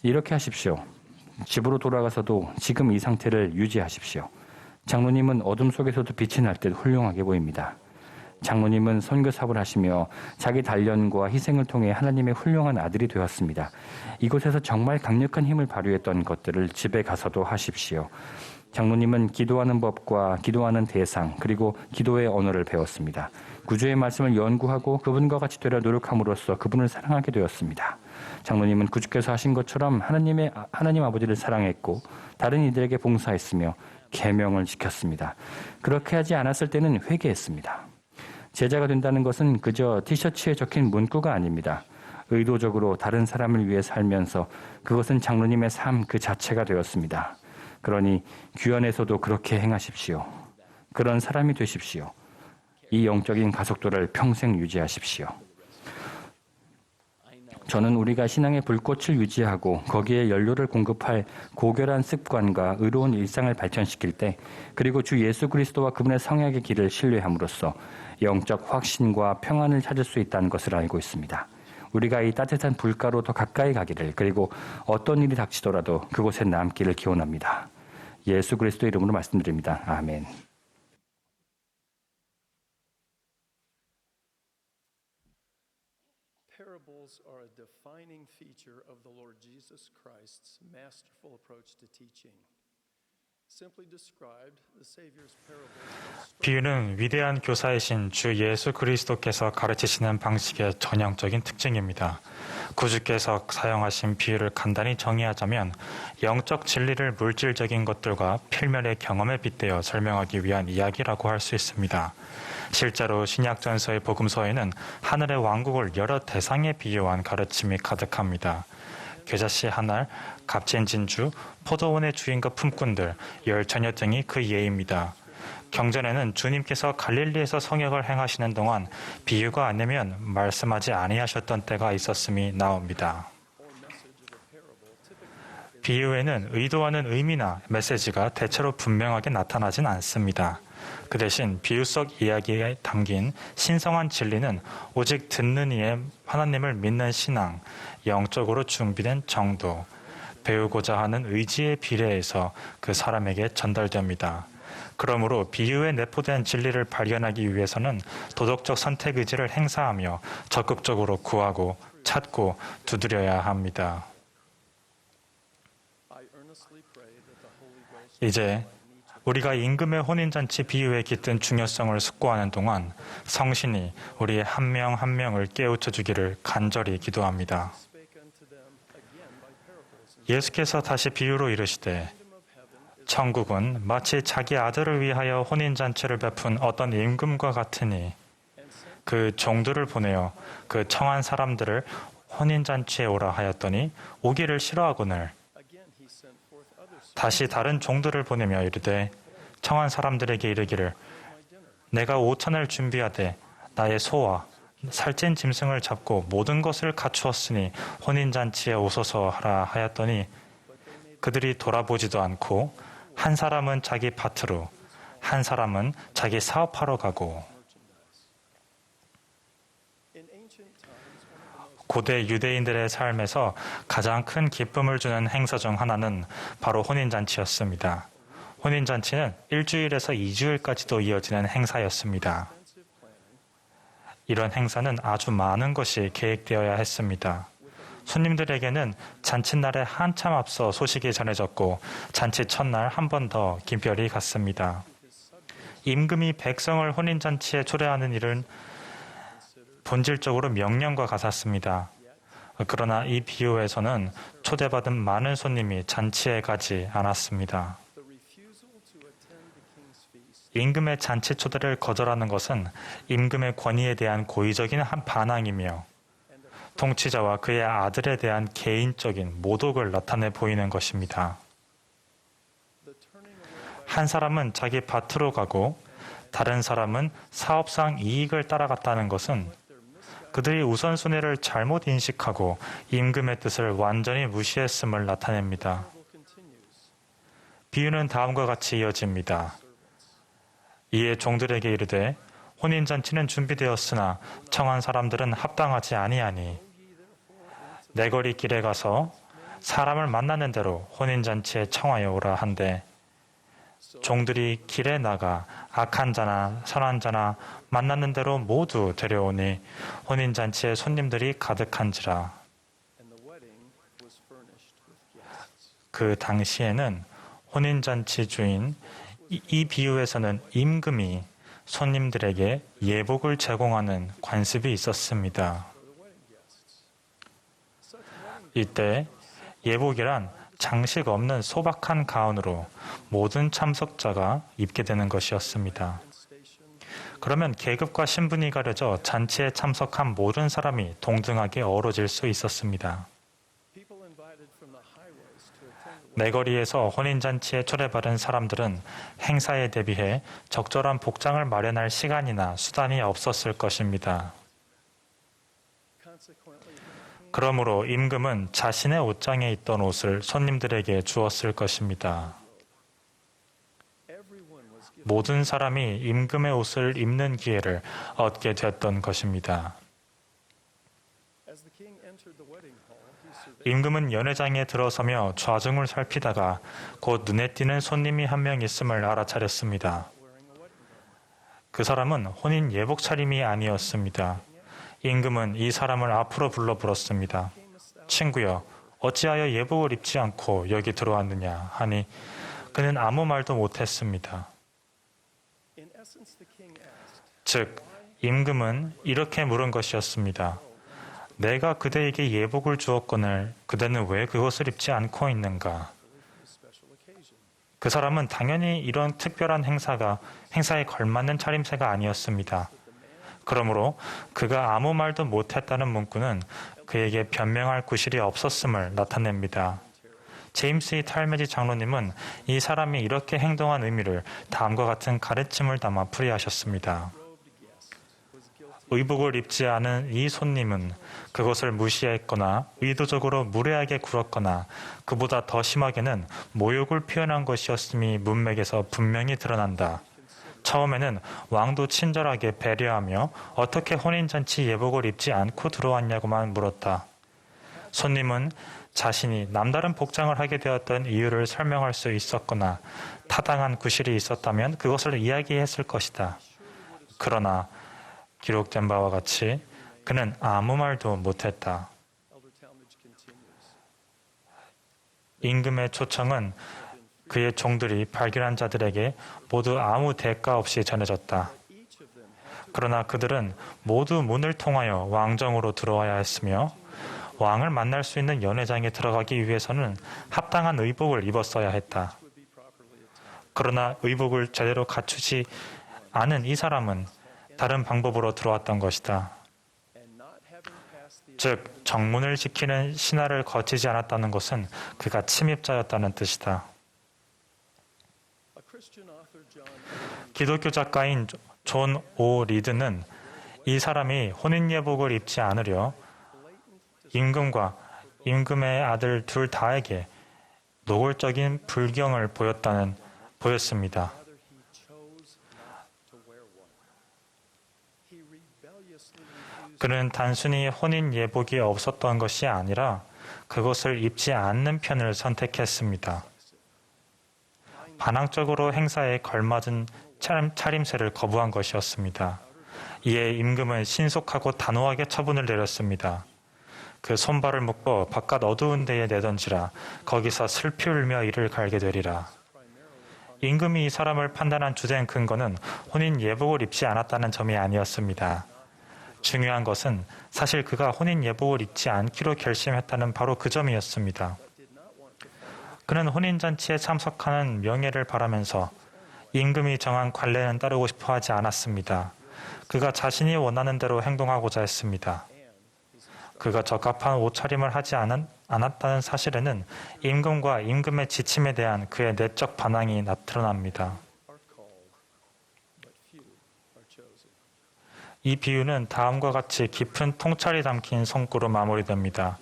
이렇게 하십시오. 집으로 돌아가서도 지금 이 상태를 유지하십시오. 장로님은 어둠 속에서도 빛이 날 듯 훌륭하게 보입니다. 장로님은 선교 사업을 하시며 자기 단련과 희생을 통해 하나님의 훌륭한 아들이 되었습니다. 이곳에서 정말 강력한 힘을 발휘했던 것들을 집에 가서도 하십시오. 장로님은 기도하는 법과 기도하는 대상 그리고 기도의 언어를 배웠습니다. 구주의 말씀을 연구하고 그분과 같이 되려 노력함으로써 그분을 사랑하게 되었습니다. 장로님은 구주께서 하신 것처럼 하나님 아버지를 사랑했고 다른 이들에게 봉사했으며 계명을 지켰습니다. 그렇게 하지 않았을 때는 회개했습니다. 제자가 된다는 것은 그저 티셔츠에 적힌 문구가 아닙니다. 의도적으로 다른 사람을 위해 살면서 그것은 장로님의 삶 그 자체가 되었습니다. 그러니 귀환에서도 그렇게 행하십시오. 그런 사람이 되십시오. 이 영적인 가속도를 평생 유지하십시오. 저는 우리가 신앙의 불꽃을 유지하고 거기에 연료를 공급할 고결한 습관과 의로운 일상을 발전시킬 때, 그리고 주 예수 그리스도와 그분의 성약의 길을 신뢰함으로써 영적 확신과 평안을 찾을 수 있다는 것을 알고 있습니다. 우리가 이 따뜻한 불가로 더 가까이 가기를, 그리고 어떤 일이 닥치더라도 그곳에 남기를 기원합니다. 예수 그리스도 이름으로 말씀드립니다. 아멘. Parables are a defining feature of the Lord Jesus Christ's masterful approach to teaching. Simply described, the Savior's parables 비유는 위대한 교사이신 주 예수 그리스도께서 가르치시는 방식의 전형적인 특징입니다. 구주께서 사용하신 비유를 간단히 정의하자면 영적 진리를 물질적인 것들과 필면의 경험에 빗대어 설명하기 위한 이야기라고 할 수 있습니다. 실제로 신약전서의 복음서에는 하늘의 왕국을 여러 대상에 비유한 가르침이 가득합니다. 겨자씨 한 알, 값진 진주, 포도원의 주인과 품꾼들, 열처녀 등이 그 예입니다. 경전에는 주님께서 갈릴리에서 성역을 행하시는 동안 비유가 아니면 말씀하지 아니하셨던 때가 있었음이 나옵니다. 비유에는 의도하는 의미나 메시지가 대체로 분명하게 나타나진 않습니다. 그 대신 비유 속 이야기에 담긴 신성한 진리는 오직 듣는 이의 하나님을 믿는 신앙, 영적으로 준비된 정도, 배우고자 하는 의지에 비례해서 그 사람에게 전달됩니다. 그러므로 비유에 내포된 진리를 발견하기 위해서는 도덕적 선택 의지를 행사하며 적극적으로 구하고 찾고 두드려야 합니다. 이제 우리가 임금의 혼인잔치 비유에 깃든 중요성을 숙고하는 동안 성신이 우리의 한 명 한 명을 깨우쳐 주기를 간절히 기도합니다. 예수께서 다시 비유로 이르시되 천국은 마치 자기 아들을 위하여 혼인잔치를 베푼 어떤 임금과 같으니 그 종들을 보내어 그 청한 사람들을 혼인잔치에 오라 하였더니 오기를 싫어하거늘 다시 다른 종들을 보내며 이르되 청한 사람들에게 이르기를 내가 오찬을 준비하되 나의 소와 살찐 짐승을 잡고 모든 것을 갖추었으니 혼인잔치에 오소서 하라 하였더니 그들이 돌아보지도 않고 한 사람은 자기 밭으로 한 사람은 자기 사업하러 가고. 고대 유대인들의 삶에서 가장 큰 기쁨을 주는 행사 중 하나는 바로 혼인잔치였습니다. 혼인잔치는 1주일에서 2주일까지도 이어지는 행사였습니다. 이런 행사는 아주 많은 것이 계획되어야 했습니다. 손님들에게는 잔칫날에 한참 앞서 소식이 전해졌고 잔치 첫날 한 번 더 긴별이 갔습니다. 임금이 백성을 혼인잔치에 초대하는 일은 본질적으로 명령과 같았습니다. 그러나 이 비유에서는 초대받은 많은 손님이 잔치에 가지 않았습니다. 임금의 잔치 초대를 거절하는 것은 임금의 권위에 대한 고의적인 한 반항이며 통치자와 그의 아들에 대한 개인적인 모독을 나타내 보이는 것입니다. 한 사람은 자기 밭으로 가고 다른 사람은 사업상 이익을 따라갔다는 것은 그들이 우선순위를 잘못 인식하고 임금의 뜻을 완전히 무시했음을 나타냅니다. 비유는 다음과 같이 이어집니다. 이에 종들에게 이르되 혼인잔치는 준비되었으나 청한 사람들은 합당하지 아니하니 내거리 길에 가서 사람을 만나는 대로 혼인잔치에 청하여 오라 한데 종들이 길에 나가 악한 자나 선한 자나 만나는 대로 모두 데려오니 혼인잔치에 손님들이 가득한지라. 그 당시에는 혼인잔치 주인 이 비유에서는 임금이 손님들에게 예복을 제공하는 관습이 있었습니다. 이때 예복이란 장식 없는 소박한 가운으로 모든 참석자가 입게 되는 것이었습니다. 그러면 계급과 신분이 가려져 잔치에 참석한 모든 사람이 동등하게 어우러질 수 있었습니다. 내거리에서 혼인잔치에 초대받은 사람들은 행사에 대비해 적절한 복장을 마련할 시간이나 수단이 없었을 것입니다. 그러므로 임금은 자신의 옷장에 있던 옷을 손님들에게 주었을 것입니다. 모든 사람이 임금의 옷을 입는 기회를 얻게 되었던 것입니다. 임금은 연회장에 들어서며 좌중을 살피다가 곧 눈에 띄는 손님이 한 명 있음을 알아차렸습니다. 그 사람은 혼인 예복 차림이 아니었습니다. 임금은 이 사람을 앞으로 불러 물었습니다. 친구여, 어찌하여 예복을 입지 않고 여기 들어왔느냐 하니 그는 아무 말도 못했습니다. 즉, 임금은 이렇게 물은 것이었습니다. 내가 그대에게 예복을 주었거늘 그대는 왜 그것을 입지 않고 있는가? 그 사람은 당연히 이런 특별한 행사에 걸맞는 차림새가 아니었습니다. 그러므로 그가 아무 말도 못했다는 문구는 그에게 변명할 구실이 없었음을 나타냅니다. 제임스 E. 탈메지 장로님은 이 사람이 이렇게 행동한 의미를 다음과 같은 가르침을 담아 풀이하셨습니다. 의복을 입지 않은 이 손님은 그것을 무시했거나 의도적으로 무례하게 굴었거나 그보다 더 심하게는 모욕을 표현한 것이었음이 문맥에서 분명히 드러난다. 처음에는 왕도 친절하게 배려하며 어떻게 혼인잔치 예복을 입지 않고 들어왔냐고만 물었다. 손님은 자신이 남다른 복장을 하게 되었던 이유를 설명할 수 있었거나 타당한 구실이 있었다면 그것을 이야기했을 것이다. 그러나 기록된 바와 같이 그는 아무 말도 못했다. 임금의 초청은 그의 종들이 발견한 자들에게 모두 아무 대가 없이 전해졌다. 그러나 그들은 모두 문을 통하여 왕정으로 들어와야 했으며 왕을 만날 수 있는 연회장에 들어가기 위해서는 합당한 의복을 입었어야 했다. 그러나 의복을 제대로 갖추지 않은 이 사람은 다른 방법으로 들어왔던 것이다. 즉, 정문을 지키는 신하를 거치지 않았다는 것은 그가 침입자였다는 뜻이다. 기독교 작가인 존 오 리드는 이 사람이 혼인예복을 입지 않으려 임금과 임금의 아들 둘 다에게 노골적인 불경을 보였습니다. 그는 단순히 혼인 예복이 없었던 것이 아니라 그것을 입지 않는 편을 선택했습니다. 반항적으로 행사에 걸맞은 차림새를 거부한 것이었습니다. 이에 임금은 신속하고 단호하게 처분을 내렸습니다. 그 손발을 묶어 바깥 어두운 데에 내던지라. 거기서 슬피 울며 이를 갈게 되리라. 임금이 이 사람을 판단한 주된 근거는 혼인 예복을 입지 않았다는 점이 아니었습니다. 중요한 것은 사실 그가 혼인 예복을 입지 않기로 결심했다는 바로 그 점이었습니다. 그는 혼인잔치에 참석하는 명예를 바라면서 임금이 정한 관례는 따르고 싶어 하지 않았습니다. 그가 자신이 원하는 대로 행동하고자 했습니다. 그가 적합한 옷차림을 하지 않았다는 사실에는 임금과 임금의 지침에 대한 그의 내적 반항이 나타납니다. 이 비유는 다음과 같이 깊은 통찰이 담긴 성구로 마무리됩니다.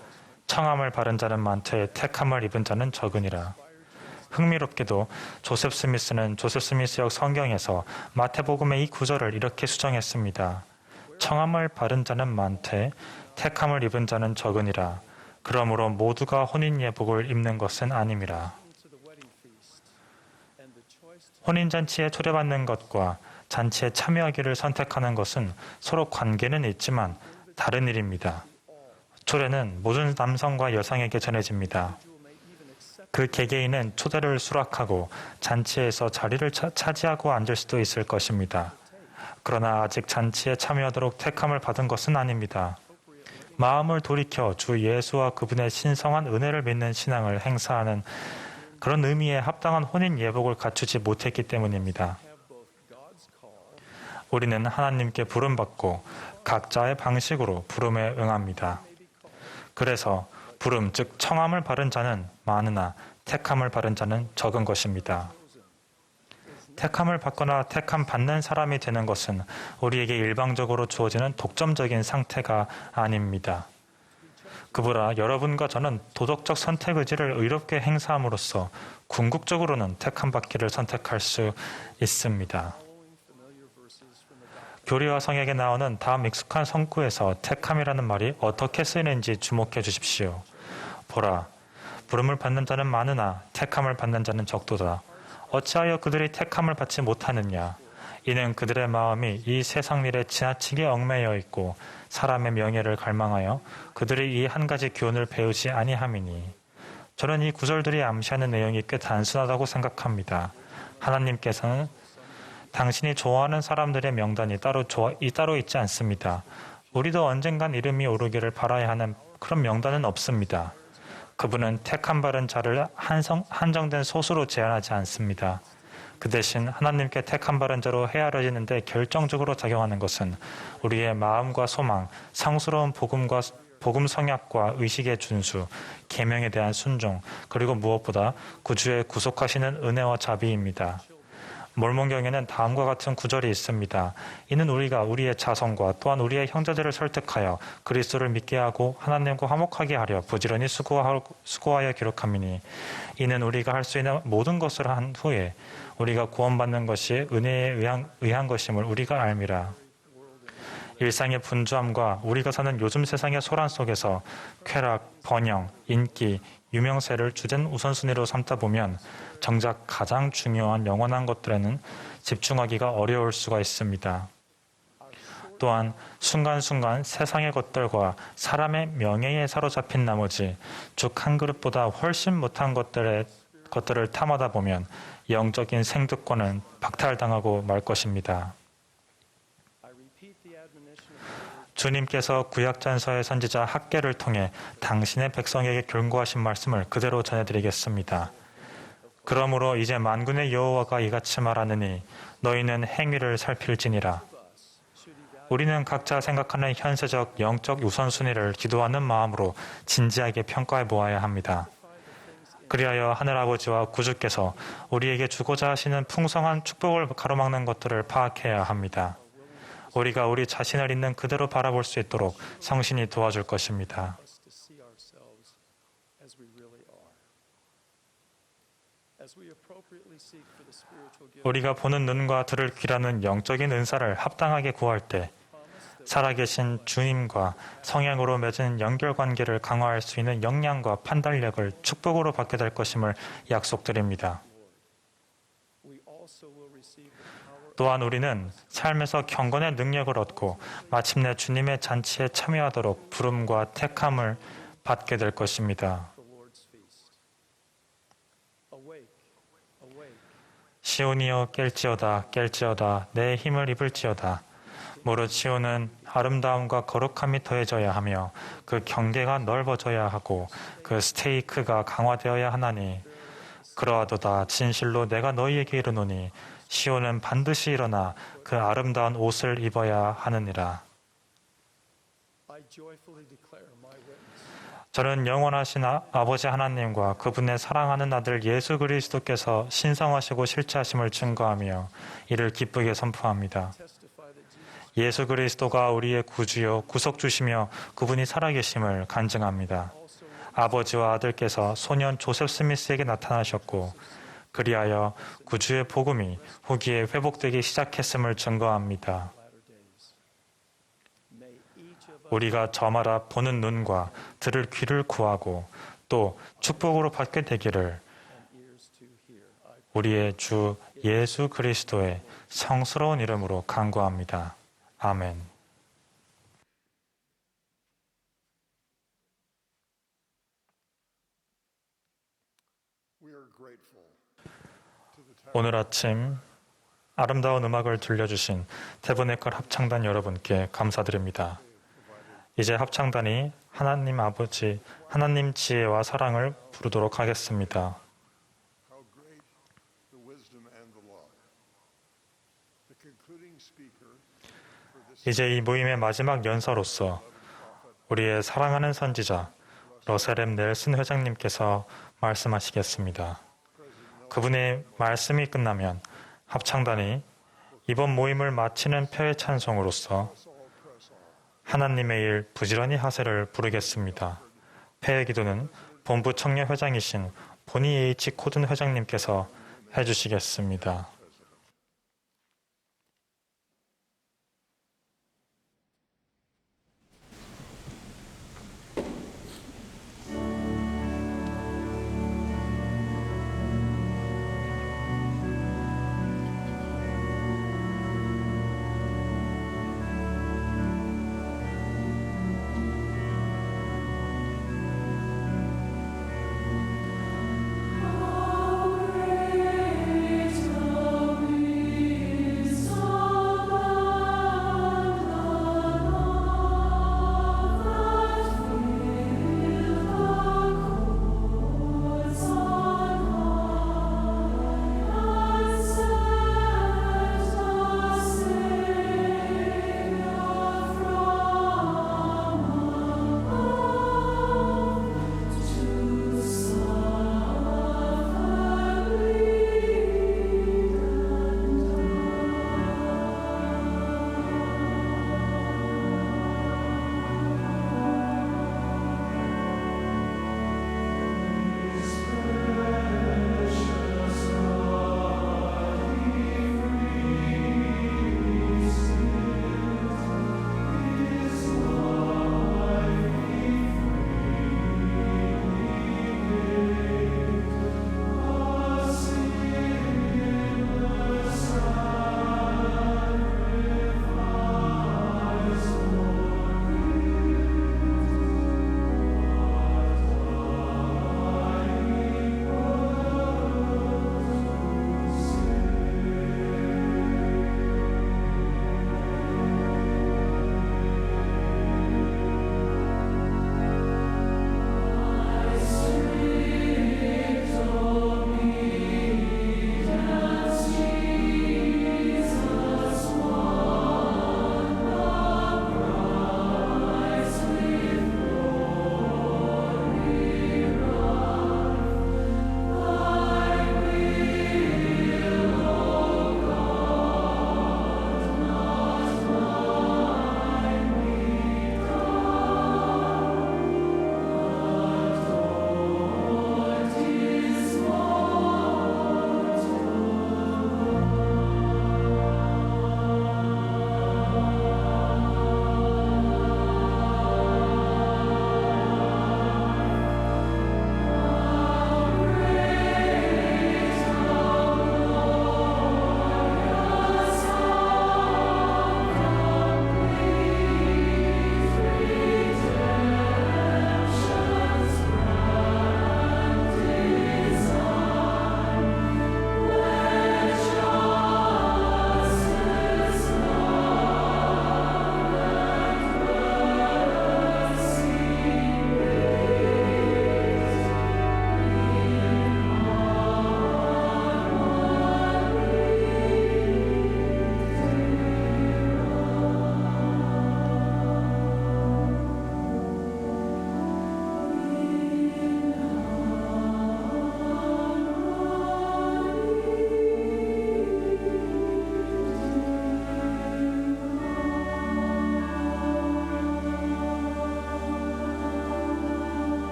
청함을 바른 자는 많되 택함을 입은 자는 적으니라. 흥미롭게도 조셉 스미스는 조셉 스미스역 성경에서 마태복음의 이 구절을 이렇게 수정했습니다. 청함을 바른 자는 많되 택함을 입은 자는 적으니라. 그러므로 모두가 혼인 예복을 입는 것은 아님이라. 혼인잔치에 초대받는 것과 잔치에 참여하기를 선택하는 것은 서로 관계는 있지만 다른 일입니다. 초대는 모든 남성과 여성에게 전해집니다. 그 개개인은 초대를 수락하고 잔치에서 자리를 차지하고 앉을 수도 있을 것입니다. 그러나 아직 잔치에 참여하도록 택함을 받은 것은 아닙니다. 마음을 돌이켜 주 예수와 그분의 신성한 은혜를 믿는 신앙을 행사하는 그런 의미에 합당한 혼인 예복을 갖추지 못했기 때문입니다. 우리는 하나님께 부름받고 각자의 방식으로 부름에 응합니다. 그래서 부름, 즉 청함을 바른 자는 많으나 택함을 바른 자는 적은 것입니다. 택함을 받거나 택함 받는 사람이 되는 것은 우리에게 일방적으로 주어지는 독점적인 상태가 아닙니다. 그보다 여러분과 저는 도덕적 선택 의지를 의롭게 행사함으로써 궁극적으로는 택함 받기를 선택할 수 있습니다. 교리와 성역에 나오는 다음 익숙한 성구에서 택함이라는 말이 어떻게 쓰이는지 주목해 주십시오. 보라, 부름을 받는 자는 많으나 택함을 받는 자는 적도다. 어찌하여 그들이 택함을 받지 못하느냐? 이는 그들의 마음이 이 세상 일에 지나치게 얽매여 있고 사람의 명예를 갈망하여 그들이 이 한 가지 교훈을 배우지 아니함이니. 저는 이 구절들이 암시하는 내용이 꽤 단순하다고 생각합니다. 하나님께서는 당신이 좋아하는 사람들의 명단이 따로 있지 않습니다. 우리도 언젠간 이름이 오르기를 바라야 하는 그런 명단은 없습니다. 그분은 택함 받은 자를 한정된 소수로 제한하지 않습니다. 그 대신 하나님께 택함 받은 자로 헤아려지는데 결정적으로 작용하는 것은 우리의 마음과 소망, 상스러운 복음 성약과 의식의 준수, 계명에 대한 순종, 그리고 무엇보다 구주의 구속하시는 은혜와 자비입니다. 몰몬경에는 다음과 같은 구절이 있습니다. 이는 우리가 우리의 자손과 또한 우리의 형제들을 설득하여 그리스도를 믿게 하고 하나님과 화목하게 하려 부지런히 수고하여 기록함이니, 이는 우리가 할 수 있는 모든 것을 한 후에 우리가 구원받는 것이 은혜에 의한 것임을 우리가 알미라. 일상의 분주함과 우리가 사는 요즘 세상의 소란 속에서 쾌락, 번영, 인기, 유명세를 주된 우선순위로 삼다 보면 정작 가장 중요한 영원한 것들에는 집중하기가 어려울 수가 있습니다. 또한 순간순간 세상의 것들과 사람의 명예에 사로잡힌 나머지 죽 한 그릇보다 훨씬 못한 것들을 탐하다 보면 영적인 생득권은 박탈당하고 말 것입니다. 주님께서 구약전서의 선지자 학개를 통해 당신의 백성에게 경고하신 말씀을 그대로 전해드리겠습니다. 그러므로 이제 만군의 여호와가 이같이 말하느니 너희는 행위를 살필지니라. 우리는 각자 생각하는 현세적 영적 우선순위를 기도하는 마음으로 진지하게 평가해 보아야 합니다. 그리하여 하늘아버지와 구주께서 우리에게 주고자 하시는 풍성한 축복을 가로막는 것들을 파악해야 합니다. 우리가 우리 자신을 있는 그대로 바라볼 수 있도록 성신이 도와줄 것입니다. 우리가 보는 눈과 들을 귀라는 영적인 은사를 합당하게 구할 때 살아계신 주님과 성향으로 맺은 연결관계를 강화할 수 있는 역량과 판단력을 축복으로 받게 될 것임을 약속드립니다. 또한 우리는 삶에서 경건의 능력을 얻고 마침내 주님의 잔치에 참여하도록 부름과 택함을 받게 될 것입니다. 시온이여 깰지어다 깰지어다 내 힘을 입을지어다. 무릇 시온은 아름다움과 거룩함이 더해져야 하며 그 경계가 넓어져야 하고 그 스테이크가 강화되어야 하나니, 그러하도다 진실로 내가 너희에게 이르노니 시온은 반드시 일어나 그 아름다운 옷을 입어야 하느니라. 저는 영원하신 아버지 하나님과 그분의 사랑하는 아들 예수 그리스도께서 신성하시고 실체하심을 증거하며 이를 기쁘게 선포합니다. 예수 그리스도가 우리의 구주요 구속주시며 그분이 살아계심을 간증합니다. 아버지와 아들께서 소년 조셉 스미스에게 나타나셨고 그리하여 구주의 복음이 후기에 회복되기 시작했음을 증거합니다. 우리가 저마다 보는 눈과 들을 귀를 구하고 또 축복으로 받게 되기를 우리의 주 예수 그리스도의 성스러운 이름으로 간구합니다. 아멘. 오늘 아침 아름다운 음악을 들려주신 태브네컬 합창단 여러분께 감사드립니다. 이제 합창단이 하나님 아버지, 하나님 지혜와 사랑을 부르도록 하겠습니다. 이제 이 모임의 마지막 연사로서 우리의 사랑하는 선지자 러셀 넬슨 회장님께서 말씀하시겠습니다. 그분의 말씀이 끝나면 합창단이 이번 모임을 마치는 표의 찬송으로서 하나님의 일 부지런히 하세를 부르겠습니다. 폐의 기도는 본부 청년 회장이신 보니 H. 코든 회장님께서 해주시겠습니다.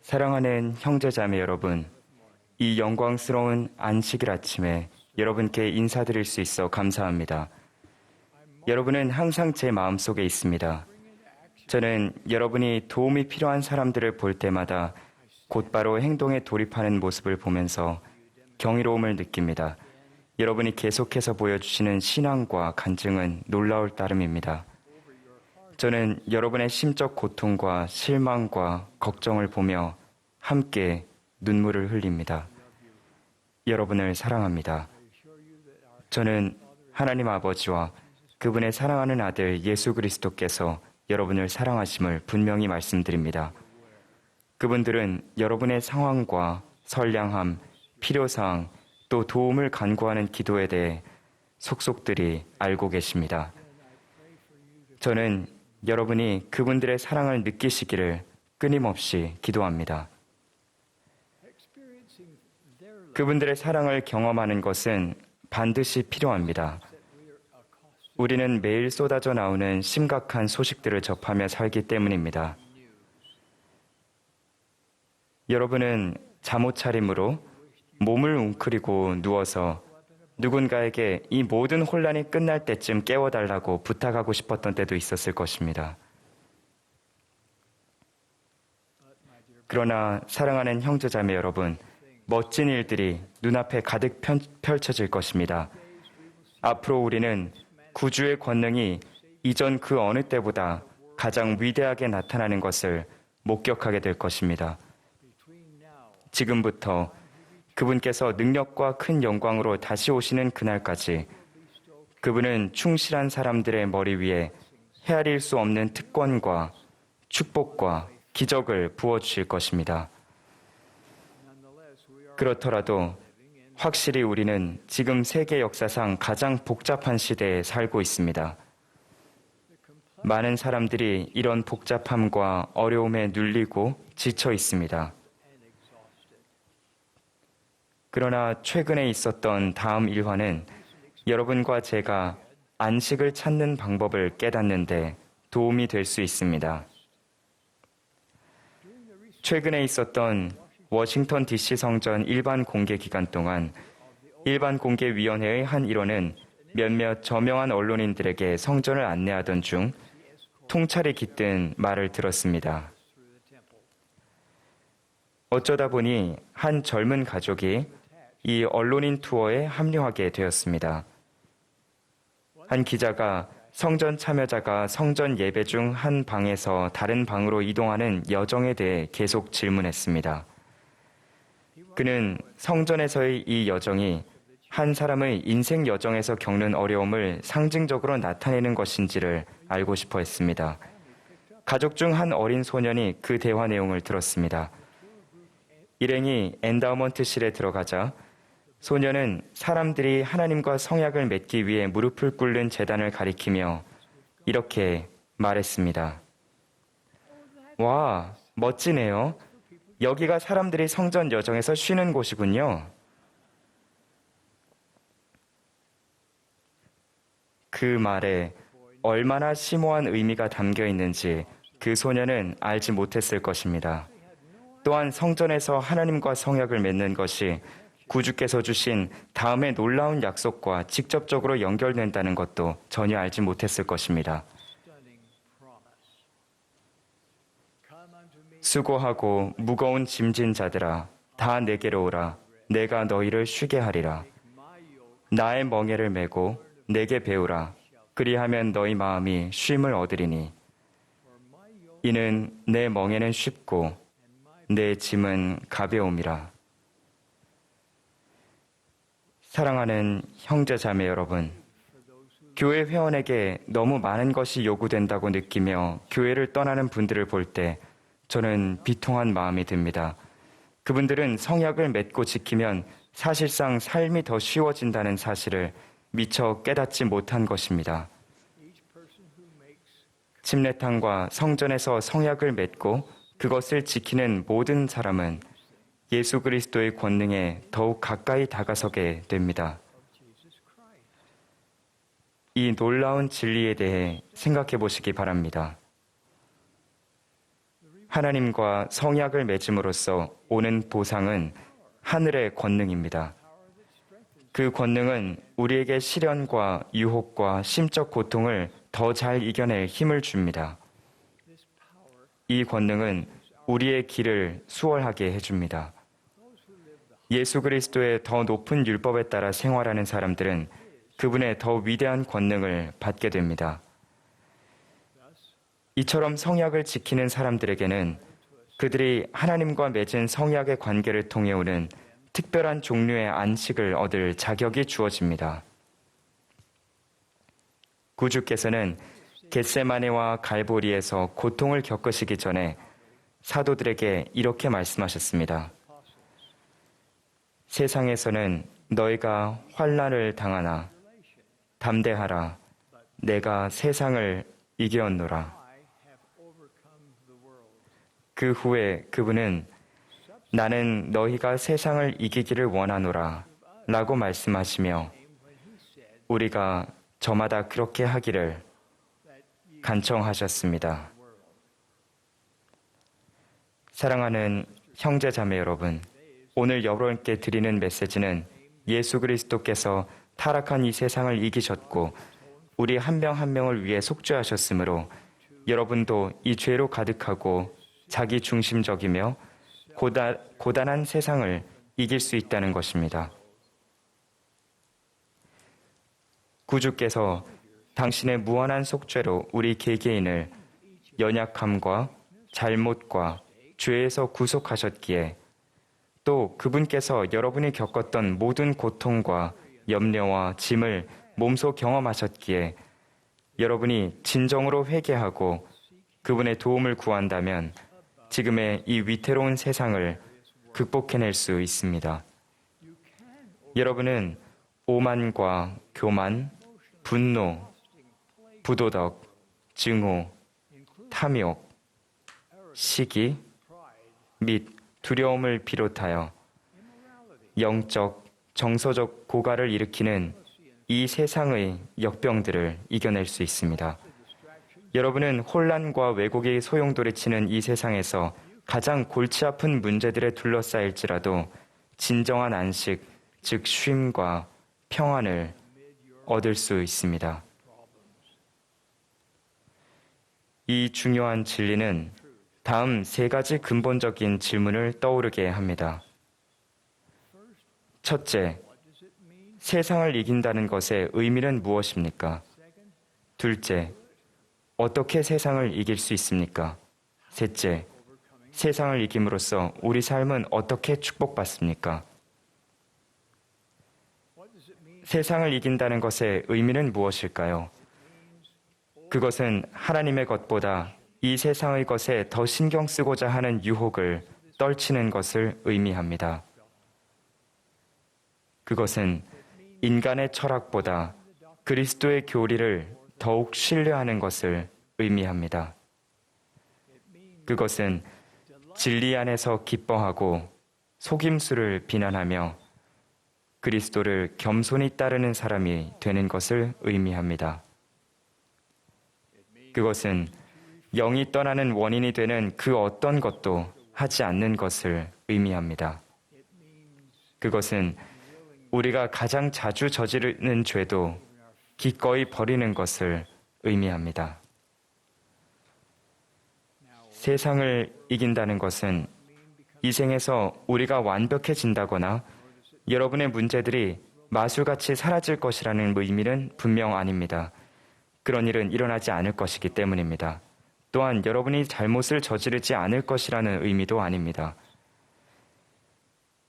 사랑하는 형제자매 여러분, 이 영광스러운 안식일 아침에 여러분께 인사드릴 수 있어 감사합니다. 여러분은 항상 제 마음속에 있습니다. 저는 여러분이 도움이 필요한 사람들을 볼 때마다 곧바로 행동에 돌입하는 모습을 보면서 경이로움을 느낍니다. 여러분이 계속해서 보여주시는 신앙과 간증은 놀라울 따름입니다. 저는 여러분의 심적 고통과 실망과 걱정을 보며 함께 눈물을 흘립니다. 여러분을 사랑합니다. 저는 하나님 아버지와 그분의 사랑하는 아들 예수 그리스도께서 여러분을 사랑하심을 분명히 말씀드립니다. 그분들은 여러분의 상황과 선량함, 필요사항, 또 도움을 간구하는 기도에 대해 속속들이 알고 계십니다. 저는 여러분이 그분들의 사랑을 느끼시기를 끊임없이 기도합니다. 그분들의 사랑을 경험하는 것은 반드시 필요합니다. 우리는 매일 쏟아져 나오는 심각한 소식들을 접하며 살기 때문입니다. 여러분은 잠옷 차림으로 몸을 웅크리고 누워서 누군가에게 이 모든 혼란이 끝날 때쯤 깨워달라고 부탁하고 싶었던 때도 있었을 것입니다. 그러나 사랑하는 형제자매 여러분, 멋진 일들이 눈앞에 가득 펼쳐질 것입니다. 앞으로 우리는 구주의 권능이 이전 그 어느 때보다 가장 위대하게 나타나는 것을 목격하게 될 것입니다. 지금부터 그분께서 능력과 큰 영광으로 다시 오시는 그날까지 그분은 충실한 사람들의 머리 위에 헤아릴 수 없는 특권과 축복과 기적을 부어주실 것입니다. 그렇더라도 확실히 우리는 지금 세계 역사상 가장 복잡한 시대에 살고 있습니다. 많은 사람들이 이런 복잡함과 어려움에 눌리고 지쳐 있습니다. 그러나 최근에 있었던 다음 일화는 여러분과 제가 안식을 찾는 방법을 깨닫는데 도움이 될 수 있습니다. 최근에 있었던 워싱턴 DC 성전 일반 공개 기간 동안 일반 공개위원회의 한 일원은 몇몇 저명한 언론인들에게 성전을 안내하던 중 통찰이 깃든 말을 들었습니다. 어쩌다 보니 한 젊은 가족이 이 언론인 투어에 합류하게 되었습니다. 한 기자가 성전 참여자가 성전 예배 중 한 방에서 다른 방으로 이동하는 여정에 대해 계속 질문했습니다. 그는 성전에서의 이 여정이 한 사람의 인생 여정에서 겪는 어려움을 상징적으로 나타내는 것인지를 알고 싶어 했습니다. 가족 중 한 어린 소년이 그 대화 내용을 들었습니다. 일행이 엔다우먼트실에 들어가자 소년은 사람들이 하나님과 성약을 맺기 위해 무릎을 꿇는 제단을 가리키며 이렇게 말했습니다. 와, 멋지네요. 여기가 사람들이 성전 여정에서 쉬는 곳이군요. 그 말에 얼마나 심오한 의미가 담겨 있는지 그 소년은 알지 못했을 것입니다. 또한 성전에서 하나님과 성약을 맺는 것이 구주께서 주신 다음의 놀라운 약속과 직접적으로 연결된다는 것도 전혀 알지 못했을 것입니다. 수고하고 무거운 짐진 자들아, 다 내게로 오라. 내가 너희를 쉬게 하리라. 나의 멍에를 메고 내게 배우라. 그리하면 너희 마음이 쉼을 얻으리니. 이는 내 멍에는 쉽고 내 짐은 가벼움이라. 사랑하는 형제 자매 여러분, 교회 회원에게 너무 많은 것이 요구된다고 느끼며 교회를 떠나는 분들을 볼 때 저는 비통한 마음이 듭니다. 그분들은 성약을 맺고 지키면 사실상 삶이 더 쉬워진다는 사실을 미처 깨닫지 못한 것입니다. 침례탕과 성전에서 성약을 맺고 그것을 지키는 모든 사람은 예수 그리스도의 권능에 더욱 가까이 다가서게 됩니다. 이 놀라운 진리에 대해 생각해 보시기 바랍니다. 하나님과 성약을 맺음으로써 오는 보상은 하늘의 권능입니다. 그 권능은 우리에게 시련과 유혹과 심적 고통을 더 잘 이겨낼 힘을 줍니다. 이 권능은 우리의 길을 수월하게 해줍니다. 예수 그리스도의 더 높은 율법에 따라 생활하는 사람들은 그분의 더 위대한 권능을 받게 됩니다. 이처럼 성약을 지키는 사람들에게는 그들이 하나님과 맺은 성약의 관계를 통해 오는 특별한 종류의 안식을 얻을 자격이 주어집니다. 구주께서는 겟세마네와 갈보리에서 고통을 겪으시기 전에 사도들에게 이렇게 말씀하셨습니다. 세상에서는 너희가 환난을 당하나 담대하라. 내가 세상을 이겼노라. 그 후에 그분은 나는 너희가 세상을 이기기를 원하노라 라고 말씀하시며 우리가 저마다 그렇게 하기를 간청하셨습니다. 사랑하는 형제 자매 여러분, 오늘 여러분께 드리는 메시지는 예수 그리스도께서 타락한 이 세상을 이기셨고 우리 한 명 한 명을 위해 속죄하셨으므로 여러분도 이 죄로 가득하고 자기 중심적이며 고단한 세상을 이길 수 있다는 것입니다. 구주께서 당신의 무한한 속죄로 우리 개개인을 연약함과 잘못과 죄에서 구속하셨기에 또 그분께서 여러분이 겪었던 모든 고통과 염려와 짐을 몸소 경험하셨기에 여러분이 진정으로 회개하고 그분의 도움을 구한다면 지금의 이 위태로운 세상을 극복해낼 수 있습니다. 여러분은 오만과 교만, 분노, 부도덕, 증오, 탐욕, 시기 및 두려움을 비롯하여 영적, 정서적 고갈을 일으키는 이 세상의 역병들을 이겨낼 수 있습니다. 여러분은 혼란과 왜곡이 소용돌이치는 이 세상에서 가장 골치 아픈 문제들에 둘러싸일지라도 진정한 안식, 즉 쉼과 평안을 얻을 수 있습니다. 이 중요한 진리는 다음 세 가지 근본적인 질문을 떠오르게 합니다. 첫째, 세상을 이긴다는 것의 의미는 무엇입니까? 둘째, 어떻게 세상을 이길 수 있습니까? 셋째, 세상을 이김으로써 우리 삶은 어떻게 축복받습니까? 세상을 이긴다는 것의 의미는 무엇일까요? 그것은 하나님의 것보다 이 세상의 것에 더 신경 쓰고자 하는 유혹을 떨치는 것을 의미합니다. 그것은 인간의 철학보다 그리스도의 교리를 더욱 신뢰하는 것을 의미합니다. 그것은 진리 안에서 기뻐하고 속임수를 비난하며 그리스도를 겸손히 따르는 사람이 되는 것을 의미합니다. 그것은 영이 떠나는 원인이 되는 그 어떤 것도 하지 않는 것을 의미합니다. 그것은 우리가 가장 자주 저지르는 죄도 기꺼이 버리는 것을 의미합니다. 세상을 이긴다는 것은 이 생에서 우리가 완벽해진다거나 여러분의 문제들이 마술같이 사라질 것이라는 의미는 분명 아닙니다. 그런 일은 일어나지 않을 것이기 때문입니다. 또한 여러분이 잘못을 저지르지 않을 것이라는 의미도 아닙니다.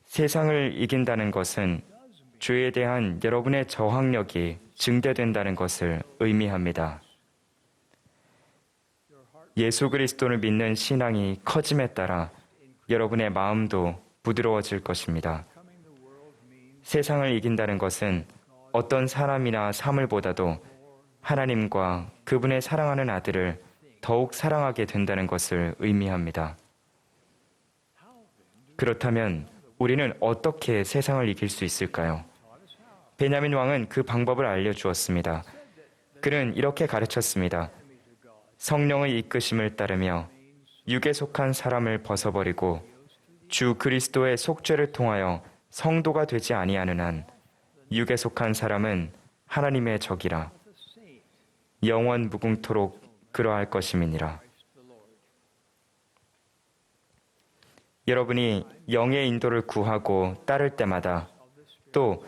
세상을 이긴다는 것은 죄에 대한 여러분의 저항력이 증대된다는 것을 의미합니다. 예수 그리스도를 믿는 신앙이 커짐에 따라 여러분의 마음도 부드러워질 것입니다. 세상을 이긴다는 것은 어떤 사람이나 사물보다도 하나님과 그분의 사랑하는 아들을 더욱 사랑하게 된다는 것을 의미합니다. 그렇다면 우리는 어떻게 세상을 이길 수 있을까요? 베냐민 왕은 그 방법을 알려주었습니다. 그는 이렇게 가르쳤습니다. 성령의 이끄심을 따르며 육에 속한 사람을 벗어버리고 주 그리스도의 속죄를 통하여 성도가 되지 아니하는 한 육에 속한 사람은 하나님의 적이라 영원 무궁토록 그러할 것임이니라. 여러분이 영의 인도를 구하고 따를 때마다 또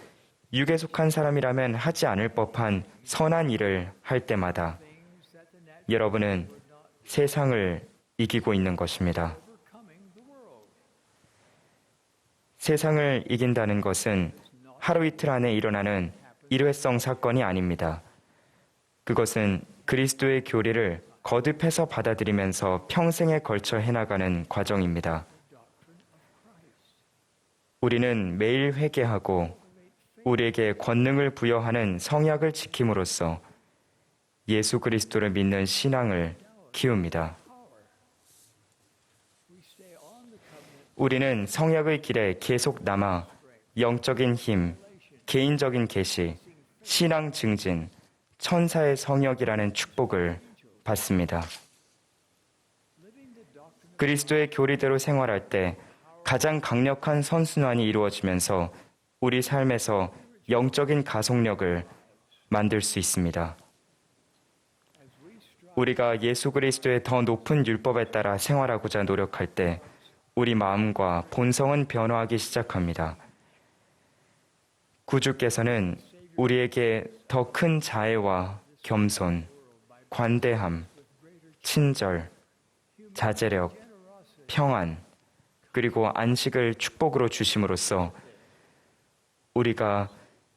육에 속한 사람이라면 하지 않을 법한 선한 일을 할 때마다 여러분은 세상을 이기고 있는 것입니다. 세상을 이긴다는 것은 하루 이틀 안에 일어나는 일회성 사건이 아닙니다. 그것은 그리스도의 교리를 거듭해서 받아들이면서 평생에 걸쳐 해나가는 과정입니다. 우리는 매일 회개하고 우리에게 권능을 부여하는 성약을 지킴으로써 예수 그리스도를 믿는 신앙을 키웁니다. 우리는 성약의 길에 계속 남아 영적인 힘, 개인적인 계시, 신앙 증진, 천사의 성역이라는 축복을 받습니다. 그리스도의 교리대로 생활할 때 가장 강력한 선순환이 이루어지면서 우리 삶에서 영적인 가속력을 만들 수 있습니다. 우리가 예수 그리스도의 더 높은 율법에 따라 생활하고자 노력할 때 우리 마음과 본성은 변화하기 시작합니다. 구주께서는 우리에게 더 큰 자애와 겸손, 관대함, 친절, 자제력, 평안, 그리고 안식을 축복으로 주심으로써 우리가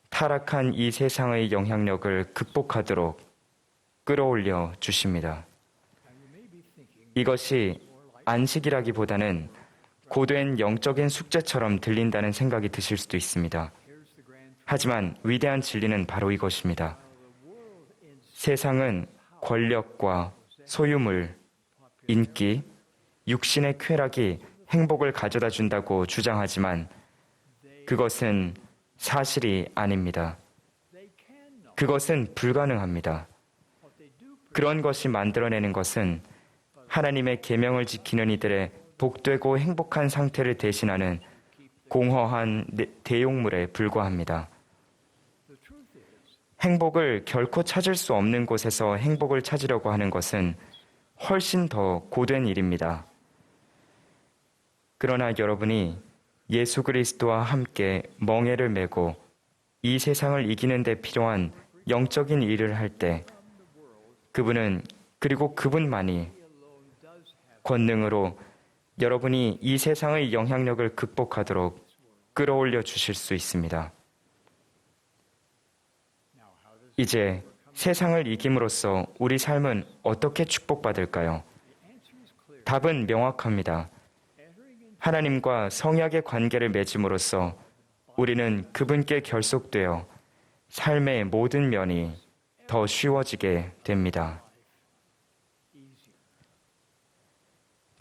타락한 이 세상의 영향력을 극복하도록 끌어올려 주십니다. 이것이 안식이라기보다는 고된 영적인 숙제처럼 들린다는 생각이 드실 수도 있습니다. 하지만 위대한 진리는 바로 이것입니다. 세상은 권력과 소유물, 인기, 육신의 쾌락이 행복을 가져다 준다고 주장하지만 그것은 사실이 아닙니다. 그것은 불가능합니다. 그런 것이 만들어내는 것은 하나님의 계명을 지키는 이들의 복되고 행복한 상태를 대신하는 공허한 대용물에 불과합니다. 행복을 결코 찾을 수 없는 곳에서 행복을 찾으려고 하는 것은 훨씬 더 고된 일입니다. 그러나 여러분이 예수 그리스도와 함께 멍에를 메고 이 세상을 이기는 데 필요한 영적인 일을 할 때 그분은 그리고 그분만이 권능으로 여러분이 이 세상의 영향력을 극복하도록 끌어올려 주실 수 있습니다. 이제 세상을 이김으로써 우리 삶은 어떻게 축복받을까요? 답은 명확합니다. 하나님과 성약의 관계를 맺음으로써 우리는 그분께 결속되어 삶의 모든 면이 더 쉬워지게 됩니다.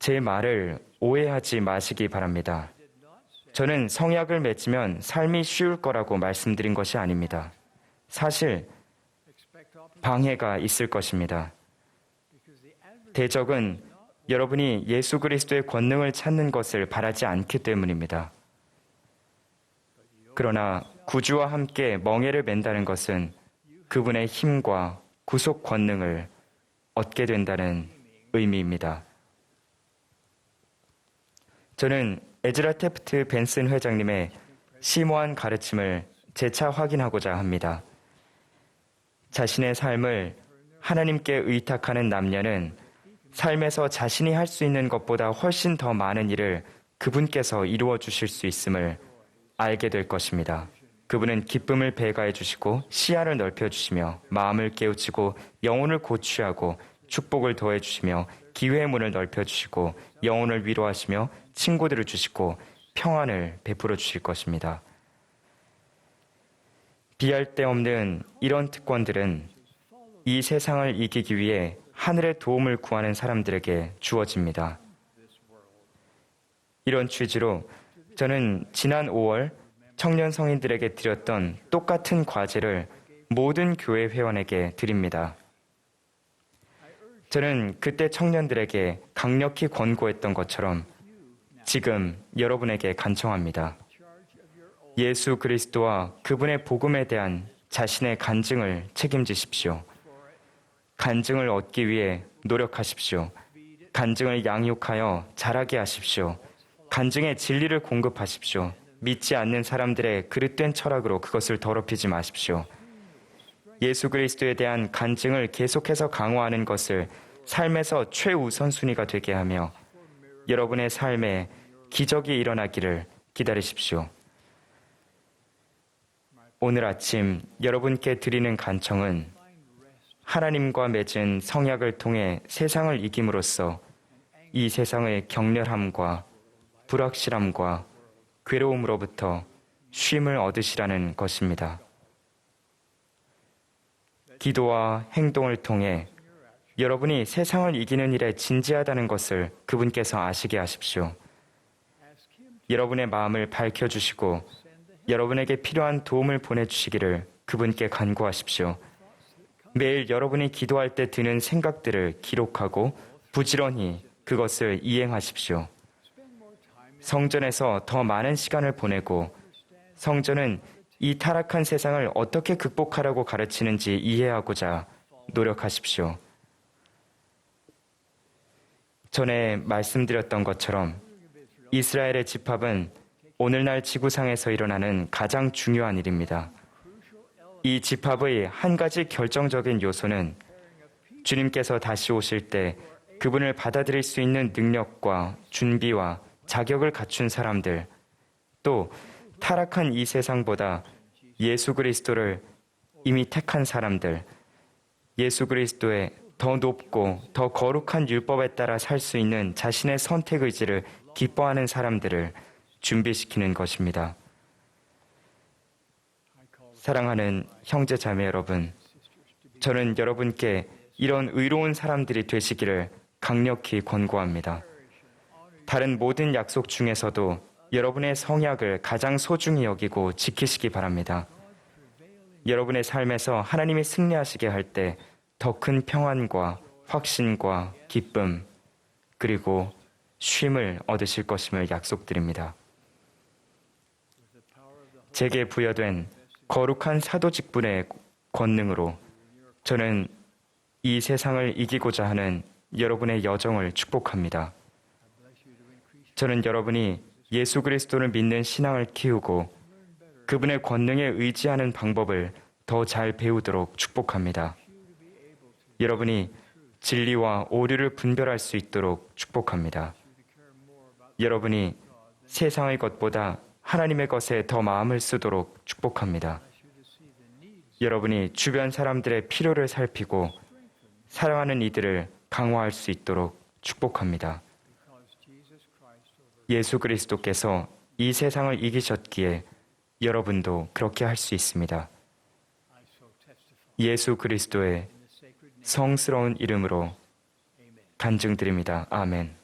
제 말을 오해하지 마시기 바랍니다. 저는 성약을 맺으면 삶이 쉬울 거라고 말씀드린 것이 아닙니다. 사실 방해가 있을 것입니다. 대적은 여러분이 예수 그리스도의 권능을 찾는 것을 바라지 않기 때문입니다. 그러나 구주와 함께 멍에를 맨다는 것은 그분의 힘과 구속 권능을 얻게 된다는 의미입니다. 저는 에즈라 테프트 벤슨 회장님의 심오한 가르침을 재차 확인하고자 합니다. 자신의 삶을 하나님께 의탁하는 남녀는 삶에서 자신이 할 수 있는 것보다 훨씬 더 많은 일을 그분께서 이루어 주실 수 있음을 알게 될 것입니다. 그분은 기쁨을 배가해 주시고 시야를 넓혀 주시며 마음을 깨우치고 영혼을 고취하고 축복을 더해 주시며 기회의 문을 넓혀 주시고 영혼을 위로하시며 친구들을 주시고 평안을 베풀어 주실 것입니다. 비할 데 없는 이런 특권들은 이 세상을 이기기 위해 하늘의 도움을 구하는 사람들에게 주어집니다. 이런 취지로 저는 지난 5월 청년 성인들에게 드렸던 똑같은 과제를 모든 교회 회원에게 드립니다. 저는 그때 청년들에게 강력히 권고했던 것처럼 지금 여러분에게 간청합니다. 예수 그리스도와 그분의 복음에 대한 자신의 간증을 책임지십시오. 간증을 얻기 위해 노력하십시오. 간증을 양육하여 자라게 하십시오. 간증의 진리를 공급하십시오. 믿지 않는 사람들의 그릇된 철학으로 그것을 더럽히지 마십시오. 예수 그리스도에 대한 간증을 계속해서 강화하는 것을 삶에서 최우선순위가 되게 하며 여러분의 삶에 기적이 일어나기를 기다리십시오. 오늘 아침 여러분께 드리는 간청은 하나님과 맺은 성약을 통해 세상을 이김으로써 이 세상의 격렬함과 불확실함과 괴로움으로부터 쉼을 얻으시라는 것입니다. 기도와 행동을 통해 여러분이 세상을 이기는 일에 진지하다는 것을 그분께서 아시게 하십시오. 여러분의 마음을 밝혀주시고 여러분에게 필요한 도움을 보내주시기를 그분께 간구하십시오. 매일 여러분이 기도할 때 드는 생각들을 기록하고 부지런히 그것을 이행하십시오. 성전에서 더 많은 시간을 보내고 성전은 이 타락한 세상을 어떻게 극복하라고 가르치는지 이해하고자 노력하십시오. 전에 말씀드렸던 것처럼 이스라엘의 집합은 오늘날 지구상에서 일어나는 가장 중요한 일입니다. 이 집합의 한 가지 결정적인 요소는 주님께서 다시 오실 때 그분을 받아들일 수 있는 능력과 준비와 자격을 갖춘 사람들, 또 타락한 이 세상보다 예수 그리스도를 이미 택한 사람들, 예수 그리스도의 더 높고 더 거룩한 율법에 따라 살 수 있는 자신의 선택 의지를 기뻐하는 사람들을 준비시키는 것입니다. 사랑하는 형제 자매 여러분, 저는 여러분께 이런 의로운 사람들이 되시기를 강력히 권고합니다. 다른 모든 약속 중에서도 여러분의 성약을 가장 소중히 여기고 지키시기 바랍니다. 여러분의 삶에서 하나님이 승리하시게 할 때 더 큰 평안과 확신과 기쁨, 그리고 쉼을 얻으실 것임을 약속드립니다. 제게 부여된 거룩한 사도 직분의 권능으로 저는 이 세상을 이기고자 하는 여러분의 여정을 축복합니다. 저는 여러분이 예수 그리스도를 믿는 신앙을 키우고 그분의 권능에 의지하는 방법을 더 잘 배우도록 축복합니다. 여러분이 진리와 오류를 분별할 수 있도록 축복합니다. 여러분이 세상의 것보다 하나님의 것에 더 마음을 쓰도록 축복합니다. 여러분이 주변 사람들의 필요를 살피고 사랑하는 이들을 강화할 수 있도록 축복합니다. 예수 그리스도께서 이 세상을 이기셨기에 여러분도 그렇게 할 수 있습니다. 예수 그리스도의 성스러운 이름으로 간증드립니다. 아멘.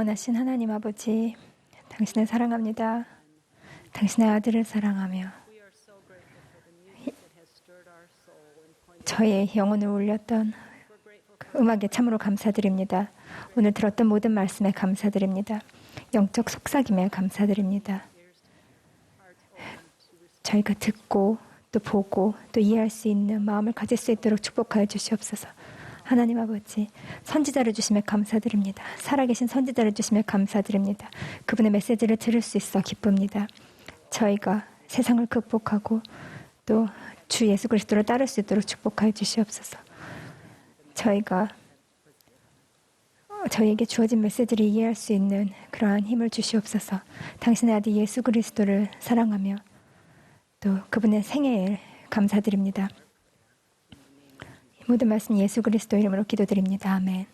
영원하신 하나님 아버지, 당신을 사랑합니다. 당신의 아들을 사랑하며 저의 영혼을 울렸던 그 음악에 참으로 감사드립니다. 오늘 들었던 모든 말씀에 감사드립니다. 영적 속삭임에 감사드립니다. 저희가 듣고 또 보고 또 이해할 수 있는 마음을 가질 수 있도록 축복하여 주시옵소서. 하나님 아버지, 선지자를 주심에 감사드립니다. 살아계신 선지자를 주심에 감사드립니다. 그분의 메시지를 들을 수 있어 기쁩니다. 저희가 세상을 극복하고 또 주 예수 그리스도를 따를 수 있도록 축복하여 주시옵소서. 저희에게 주어진 메시지를 이해할 수 있는 그러한 힘을 주시옵소서. 당신의 아들 예수 그리스도를 사랑하며 또 그분의 생애에 감사드립니다. 이 모든 말씀 예수 그리스도 이름으로 기도드립니다. 아멘.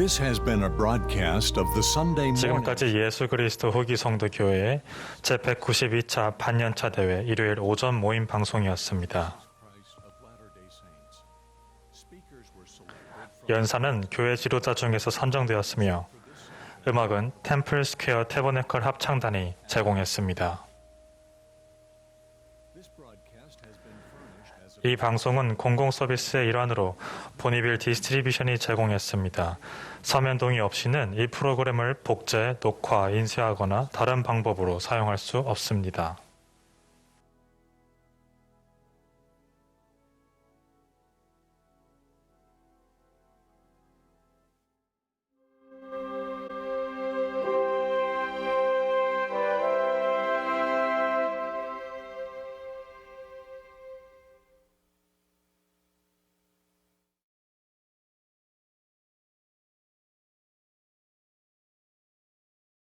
This has been a broadcast of the Sunday morning. 지금까지 예수 그리스도 후기 성도 교회 제192차 반년차 대회 일요일 오전 모임 방송이었습니다. 연사는 교회 지도자 중에서 선정되었으며 음악은 템플 스퀘어 태버네컬 합창단이 제공했습니다. 이 방송은 공공 서비스의 일환으로 보니빌 디스트리뷰션이 제공했습니다. 서면 동의 없이는 이 프로그램을 복제, 녹화, 인쇄하거나 다른 방법으로 사용할 수 없습니다.